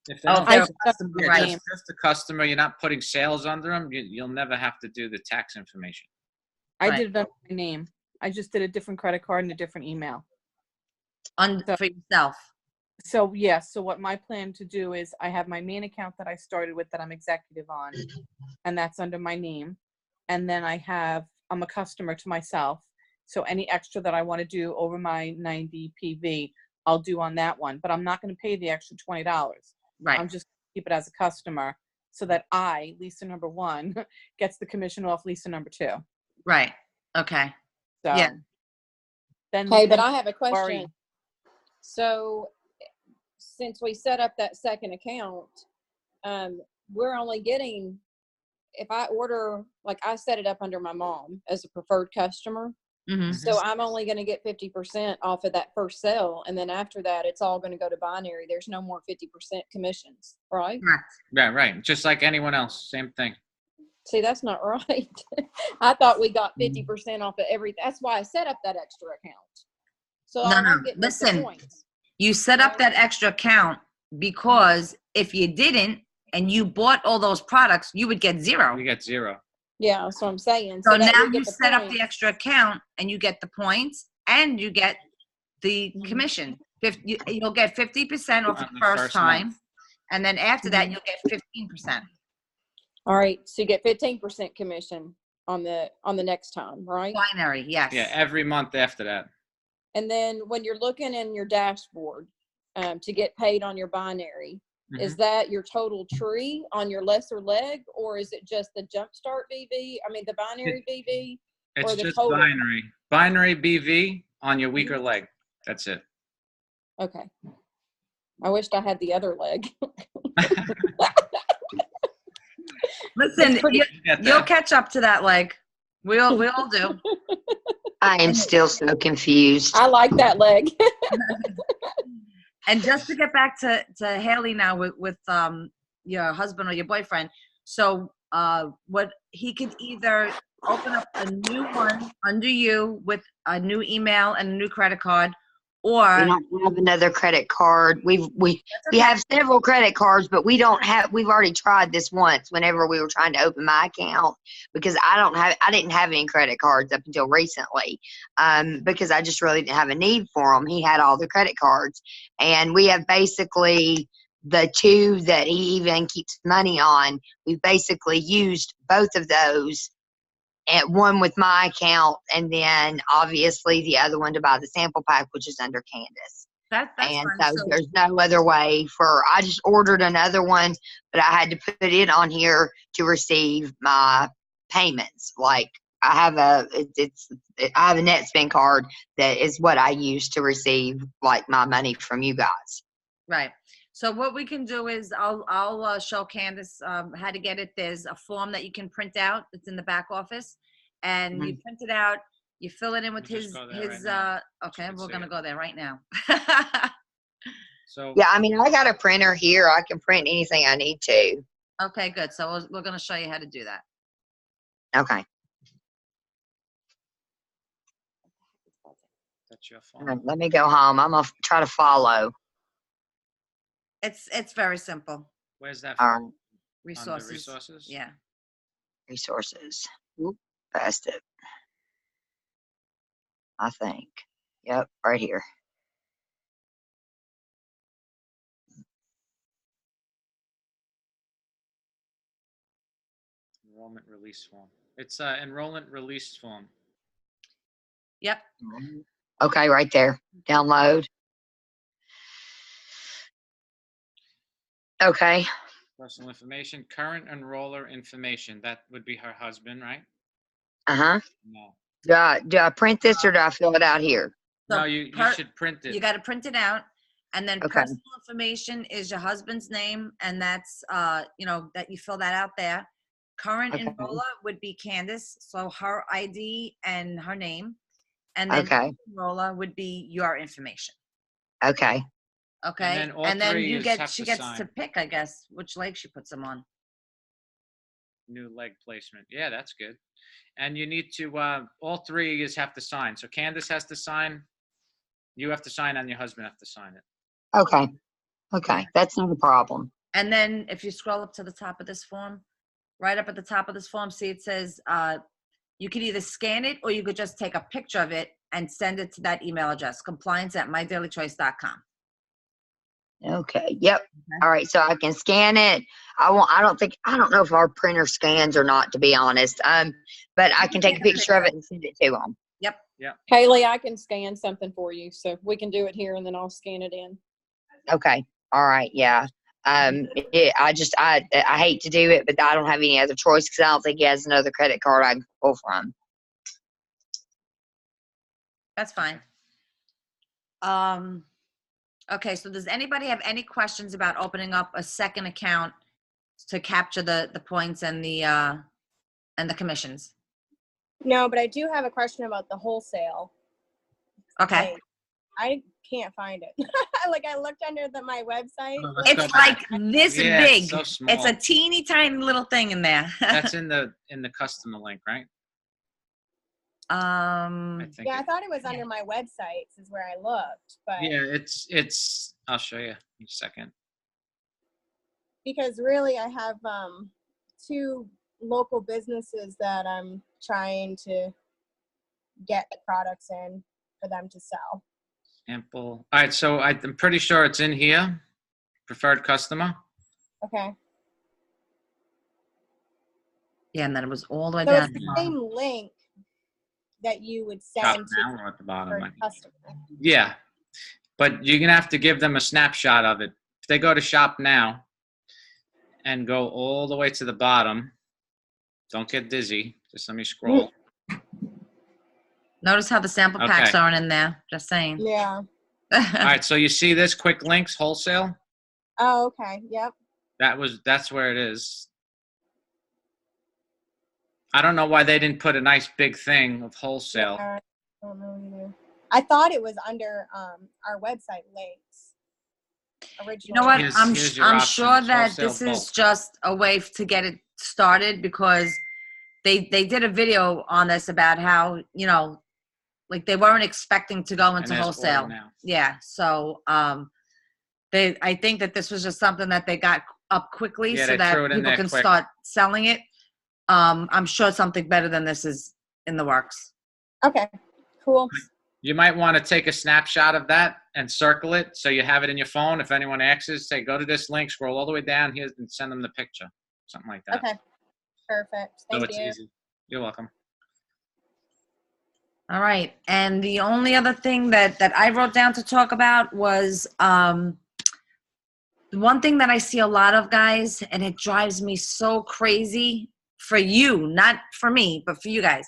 Speaker 3: If
Speaker 1: Oh,
Speaker 3: they're
Speaker 1: if they're a customer,
Speaker 3: yeah,
Speaker 1: right.
Speaker 3: just a customer, you're not putting sales under them. You'll never have to do the tax information.
Speaker 5: I
Speaker 1: Right.
Speaker 5: did it under my name. I just did a different credit card and a different email.
Speaker 1: For yourself.
Speaker 5: So yes, so what my plan to do is I have my main account that I started with that I'm executive on, and that's under my name. And then I'm a customer to myself. So any extra that I want to do over my 90 PV, I'll do on that one. But I'm not going to pay the extra $20.
Speaker 1: Right.
Speaker 5: I'm just going to keep it as a customer so that I, Lisa number 1, gets the commission off Lisa number 2.
Speaker 1: Right. Okay.
Speaker 5: So
Speaker 1: Yeah.
Speaker 5: then
Speaker 4: Hey, but
Speaker 5: then
Speaker 4: I have a question.
Speaker 5: worry.
Speaker 4: So since we set up that second account, we're only getting, if I order, like I set it up under my mom as a preferred customer.
Speaker 1: Mm-hmm.
Speaker 4: So I'm only going to get 50% off of that first sale. And then after that, it's all going to go to binary. There's no more 50% commissions, right?
Speaker 3: Yeah, right. Just like anyone else, same thing.
Speaker 4: See, that's not right. I thought we got 50% off of everything. That's why I set up that extra account. So all I'm getting is the
Speaker 1: Listen,
Speaker 4: points.
Speaker 1: you set up that extra account because if you didn't and you bought all those products, you would get zero.
Speaker 3: You get zero.
Speaker 4: Yeah, that's what I'm saying.
Speaker 1: So
Speaker 4: that
Speaker 1: now
Speaker 4: we get
Speaker 1: you
Speaker 4: the
Speaker 1: set up
Speaker 4: points.
Speaker 1: the extra account and you get the points and you get the commission. You'll get 50% off the
Speaker 3: On the
Speaker 1: first
Speaker 3: first
Speaker 1: time.
Speaker 3: month.
Speaker 1: And then after that, you'll get 15%.
Speaker 4: All right, so you get 15% commission on the next time, right?
Speaker 1: Binary, yes.
Speaker 3: Yeah, every month after that.
Speaker 4: And then when you're looking in your dashboard to get paid on your binary, is that your total tree on your lesser leg, or is it just the jumpstart BV? I mean, the binary BV,
Speaker 3: It's
Speaker 4: or the
Speaker 3: just
Speaker 4: total?
Speaker 3: binary. Binary BV on your weaker leg. That's it.
Speaker 4: Okay. I wished I had the other leg.
Speaker 1: Listen,
Speaker 3: You get
Speaker 1: you'll
Speaker 3: that.
Speaker 1: catch up to that leg. We all do.
Speaker 2: I am still so confused.
Speaker 4: I like that leg.
Speaker 1: And just to get back to Haley now with your husband or your boyfriend. So what he could either open up a new one under you with a new email and a new credit card, or
Speaker 2: We don't have another credit card. We have several credit cards, but we've already tried this once whenever we were trying to open my account, because I didn't have any credit cards up until recently, because I just really didn't have a need for them. He had all the credit cards, and we have basically the two that he even keeps money on. We've basically used both of those. And one with my account, and then obviously the other one to buy the sample pack, which is under Candace.
Speaker 1: that's
Speaker 2: And
Speaker 1: fine.
Speaker 2: so there's no other way I just ordered another one, but I had to put it on here to receive my payments. Like I have a net spend card that is what I use to receive like my money from you guys.
Speaker 1: Right. So what we can do is I'll show Candace how to get it. There's a form that you can print out. It's in the back office, and you print it out. You fill it in with
Speaker 3: We'll
Speaker 1: his
Speaker 3: just go there right now,
Speaker 1: Okay,
Speaker 3: so you can
Speaker 1: we're
Speaker 3: see
Speaker 1: gonna
Speaker 3: it.
Speaker 1: go there right now.
Speaker 3: So
Speaker 2: Yeah, I mean, I got a printer here. I can print anything I need to.
Speaker 1: Okay, good. So we're gonna show you how to do that.
Speaker 2: Okay.
Speaker 3: that's your phone.
Speaker 2: Let me go home. I'm going to try to follow.
Speaker 1: It's very simple.
Speaker 3: Where's that
Speaker 2: All
Speaker 3: from?
Speaker 2: right.
Speaker 1: Resources.
Speaker 3: Under resources?
Speaker 1: Yeah.
Speaker 2: Resources. Oop, passed it. I think. Yep, right here.
Speaker 3: Enrollment release form. It's enrollment release form.
Speaker 1: Yep.
Speaker 2: Okay, right there. Download. Okay.
Speaker 3: Personal information, current enroller information. That would be her husband, right?
Speaker 2: Uh-huh.
Speaker 3: No.
Speaker 2: Do I print this or do I fill it out here?
Speaker 1: So
Speaker 3: No, you should print it.
Speaker 1: You got to print it out, and then
Speaker 2: Okay.
Speaker 1: personal information is your husband's name, and that's that you fill that out there. Current
Speaker 2: Okay.
Speaker 1: enroller would be Candace, so her ID and her name, and then
Speaker 2: Okay.
Speaker 1: enroller would be your information.
Speaker 2: Okay.
Speaker 1: Okay,
Speaker 3: then all
Speaker 1: and then
Speaker 3: three
Speaker 1: you
Speaker 3: is
Speaker 1: get
Speaker 3: have
Speaker 1: she
Speaker 3: to
Speaker 1: gets
Speaker 3: sign.
Speaker 1: to pick, I guess, which leg she puts them on.
Speaker 3: New leg placement. Yeah, that's good. And you need to, all three is have to sign. So Candace has to sign, you have to sign, and your husband have to sign it.
Speaker 2: Okay. Okay. That's not a problem.
Speaker 1: And then if you scroll up to the top of this form, right up at the top of this form, see it says you could either scan it or you could just take a picture of it and send it to that email address, compliance@mydailychoice.com.
Speaker 2: Okay. Yep. All right. So I can scan it. I don't know if our printer scans or not, to be honest. But I can take a picture of it and send it to them.
Speaker 1: Yep.
Speaker 3: Yeah.
Speaker 4: Haley, I can scan something for you, so we can do it here and then I'll scan it in.
Speaker 2: Okay. All right. Yeah. I hate to do it, but I don't have any other choice because I don't think he has another credit card I can pull from.
Speaker 1: That's fine. Okay, so does anybody have any questions about opening up a second account to capture the points and the commissions?
Speaker 12: No, but I do have a question about the wholesale.
Speaker 1: Okay.
Speaker 12: Like, I can't find it. Like I looked under my website.
Speaker 1: It's like this
Speaker 3: Yeah,
Speaker 1: big.
Speaker 3: it's so small.
Speaker 1: It's a teeny tiny little thing in there.
Speaker 3: That's in the customer link, right? I think
Speaker 12: Yeah, I thought it was under my websites is where I looked, but
Speaker 3: yeah, it's I'll show you in a second.
Speaker 12: because really I have two local businesses that I'm trying to get the products in for them to sell.
Speaker 3: Sample. All right, so I'm pretty sure it's in here. Preferred customer.
Speaker 12: Okay.
Speaker 1: Yeah, and then it was all the way
Speaker 12: So
Speaker 1: down.
Speaker 12: it's the same link that you would
Speaker 3: Shop
Speaker 12: send
Speaker 3: now
Speaker 12: to
Speaker 3: or at the bottom.
Speaker 12: for
Speaker 3: I
Speaker 12: a
Speaker 3: think.
Speaker 12: customer.
Speaker 3: Yeah, but you're gonna have to give them a snapshot of it. If they go to shop now and go all the way to the bottom, don't get dizzy. Just let me scroll.
Speaker 1: Notice how the sample packs
Speaker 3: Okay.
Speaker 1: aren't in there. Just saying.
Speaker 12: Yeah.
Speaker 3: All right, so you see this quick links wholesale?
Speaker 12: Oh, okay. Yep.
Speaker 3: That's where it is. I don't know why they didn't put a nice big thing of wholesale.
Speaker 12: Yeah, I don't know either. I thought it was under our website links. Originally.
Speaker 1: You know what?
Speaker 3: Here's
Speaker 1: I'm
Speaker 3: your
Speaker 1: sure
Speaker 3: options,
Speaker 1: that
Speaker 3: wholesale
Speaker 1: this is
Speaker 3: bulk.
Speaker 1: just a way to get it started because they did a video on this about how, like they weren't expecting to go into
Speaker 3: there's
Speaker 1: wholesale.
Speaker 3: order now.
Speaker 1: Yeah. So I think that this was just something that they got up quickly
Speaker 3: Yeah,
Speaker 1: so
Speaker 3: they
Speaker 1: that
Speaker 3: threw it in
Speaker 1: people
Speaker 3: there
Speaker 1: can
Speaker 3: quick.
Speaker 1: start selling it. I'm sure something better than this is in the works.
Speaker 12: Okay. Cool.
Speaker 3: You might want to take a snapshot of that and circle it so you have it in your phone. If anyone asks, say, go to this link, scroll all the way down here and send them the picture. Something like that.
Speaker 12: Okay. Perfect.
Speaker 3: So
Speaker 12: Thank
Speaker 3: it's
Speaker 12: you.
Speaker 3: easy. You're welcome.
Speaker 1: All right. And the only other thing that I wrote down to talk about was the one thing that I see a lot of, guys, and it drives me so crazy for you, not for me, but for you guys.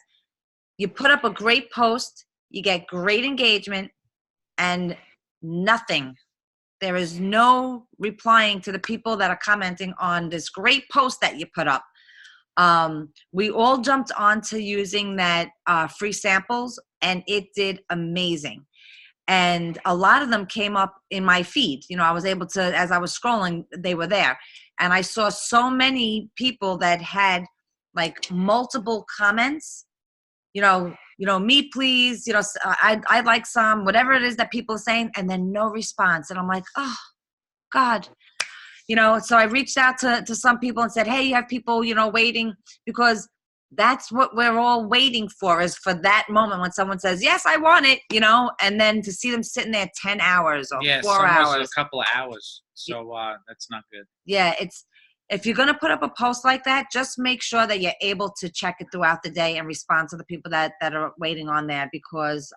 Speaker 1: You put up a great post, you get great engagement, and nothing. There is no replying to the people that are commenting on this great post that you put up. We all jumped onto using that free samples, and it did amazing. And a lot of them came up in my feed. I was able to, as I was scrolling, they were there. And I saw so many people that had like multiple comments, me please, I'd like some, whatever it is that people are saying, and then no response. And I'm like, oh God. So I reached out to some people and said, hey, you have people, waiting, because that's what we're all waiting for, is for that moment when someone says, yes, I want it, you know, and then to see them sitting there 10 hours or
Speaker 3: Yeah,
Speaker 1: 4
Speaker 3: some was
Speaker 1: hours.
Speaker 3: a couple of hours. So that's not good.
Speaker 1: Yeah, if you're going to put up a post like that, just make sure that you're able to check it throughout the day and respond to the people that are waiting on there, because,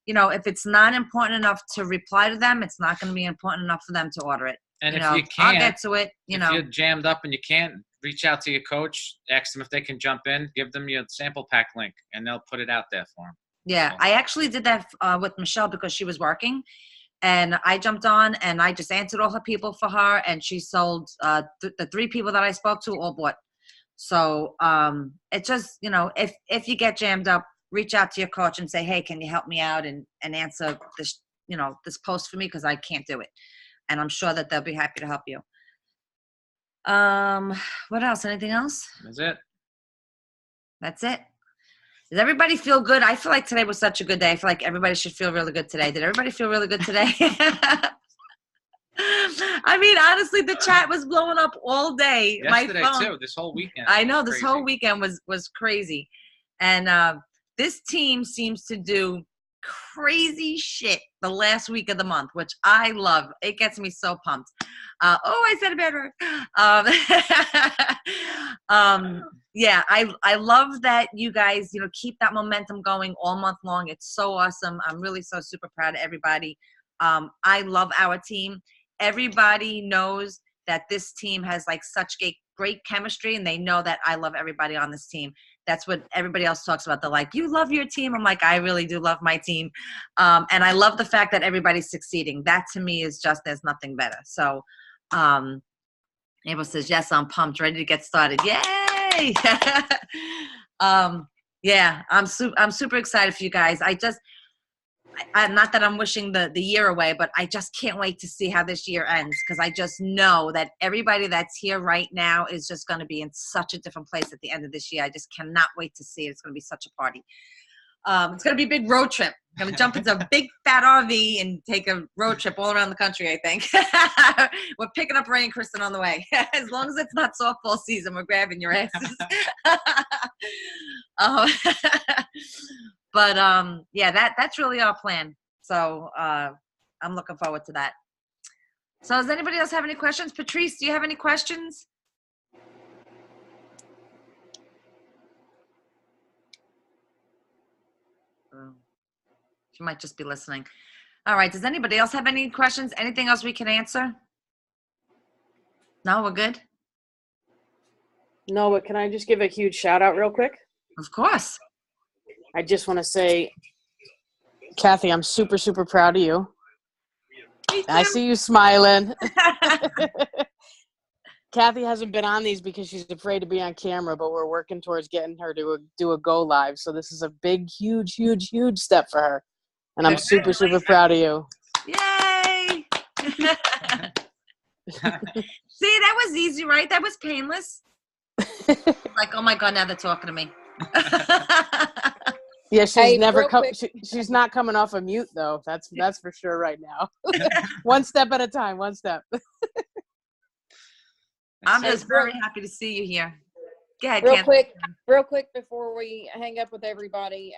Speaker 1: you know, if it's not important enough to reply to them, it's not going to be important enough for them to order it.
Speaker 3: And
Speaker 1: you
Speaker 3: if
Speaker 1: know,
Speaker 3: you can't,
Speaker 1: I'll get to it, you
Speaker 3: if
Speaker 1: know.
Speaker 3: you're jammed up and you can't, reach out to your coach, ask them if they can jump in, give them your sample pack link, and they'll put it out there for them.
Speaker 1: Yeah,
Speaker 3: So.
Speaker 1: I actually did that with Michelle because she was working, and I jumped on and I just answered all her people for her, and she sold the 3 people that I spoke to all bought. So it just, you know, if you get jammed up, reach out to your coach and say, hey, can you help me out and answer this, you know, this post for me, because I can't do it. And I'm sure that they'll be happy to help you. What else? Anything else?
Speaker 3: That's it.
Speaker 1: That's it. Does everybody feel good? I feel like today was such a good day. I feel like everybody should feel really good today. Did everybody feel really good today? I mean, honestly, the chat was blowing up all day.
Speaker 3: Yesterday
Speaker 1: My phone,
Speaker 3: too. This whole weekend.
Speaker 1: I know, this
Speaker 3: Crazy.
Speaker 1: whole weekend was crazy. And this team seems to do crazy shit the last week of the month, which I love. It gets me so pumped. I said a bad word. Yeah, I love that you guys, you know, keep that momentum going all month long. It's so awesome. I'm really so super proud of everybody. I love our team. Everybody knows that this team has like such great chemistry, and they know that I love everybody on this team. That's what everybody else talks about. They're like, you love your team. I'm like, I really do love my team. And I love the fact that everybody's succeeding. That to me is just, there's nothing better. So Abel says, yes, I'm pumped, ready to get started. Yay! Yeah, I'm super excited for you guys. Not that I'm wishing the year away, but I just can't wait to see how this year ends, because I just know that everybody that's here right now is just going to be in such a different place at the end of this year. I just cannot wait to see it. It's going to be such a party. It's going to be a big road trip. I'm going to jump into a big fat RV and take a road trip all around the country, I think. We're picking up Ray and Kristen on the way. As long as it's not softball season, we're grabbing your asses. But yeah, that's really our plan. So I'm looking forward to that. So does anybody else have any questions? Patrice, do you have any questions? She might just be listening. All right. Does anybody else have any questions? Anything else we can answer? No, we're good?
Speaker 11: No, but can I just give a huge shout out real quick?
Speaker 1: Of course.
Speaker 11: I just want to say, Kathy, I'm super, super proud of you. I see you smiling. Kathy hasn't been on these because she's afraid to be on camera, but we're working towards getting her to do a go live. So this is a big, huge, huge, huge step for her. And I'm super, super proud of you.
Speaker 1: Yay! See, that was easy, right? That was painless. Like, oh my God, now they're talking to me.
Speaker 11: Yeah, she's
Speaker 4: Hey,
Speaker 11: never
Speaker 4: real
Speaker 11: come.
Speaker 4: quick.
Speaker 11: She's not coming off of mute though. That's for sure right now. One step at a time. One step.
Speaker 1: I'm just very happy to see you here. Go ahead,
Speaker 4: Real quick before we hang up with everybody,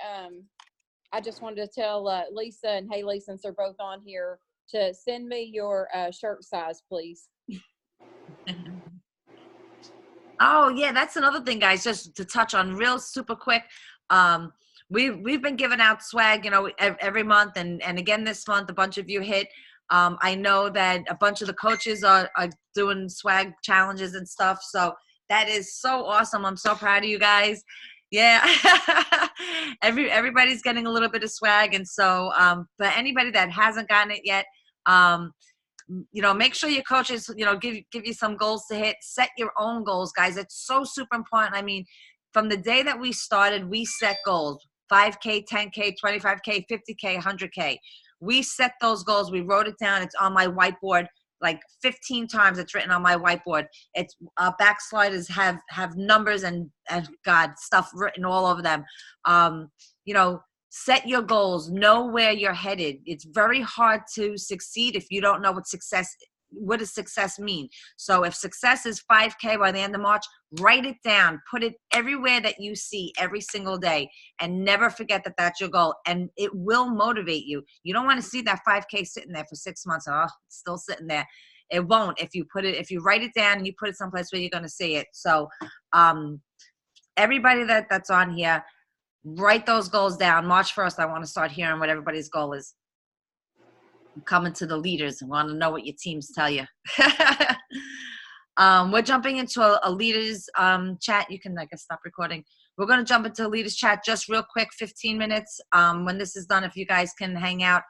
Speaker 4: I just wanted to tell Lisa and Haley, since they're both on here, to send me your shirt size, please.
Speaker 1: Oh yeah, that's another thing, guys. Just to touch on real super quick. We've been giving out swag, you know, every month, and again this month, a bunch of you hit. I know that a bunch of the coaches are doing swag challenges and stuff. So that is so awesome. I'm so proud of you guys. Yeah. Everybody's getting a little bit of swag. And so, but anybody that hasn't gotten it yet, you know, make sure your coaches, you know, give you some goals to hit. Set your own goals, guys. It's so super important. I mean, from the day that we started, we set goals. 5K, 10K, 25K, 50K, 100K. We set those goals. We wrote it down. It's on my whiteboard like 15 times. It's written on my whiteboard. It's backsliders have numbers and God, stuff written all over them. You know, set your goals. Know where you're headed. It's very hard to succeed if you don't know what success what does success mean? So if success is 5K by the end of March, write it down, put it everywhere that you see every single day, and never forget that that's your goal, and it will motivate you. You don't want to see that 5K sitting there for 6 months. Oh, it's still sitting there. It won't if you write it down and you put it someplace where you're going to see it. So everybody that's on here, write those goals down. March 1st, I want to start hearing what everybody's goal is. I'm coming to the leaders and want to know what your teams tell you. We're jumping into a leaders chat. You can, I guess, stop recording. We're going to jump into a leaders chat just real quick, 15 minutes. When this is done, if you guys can hang out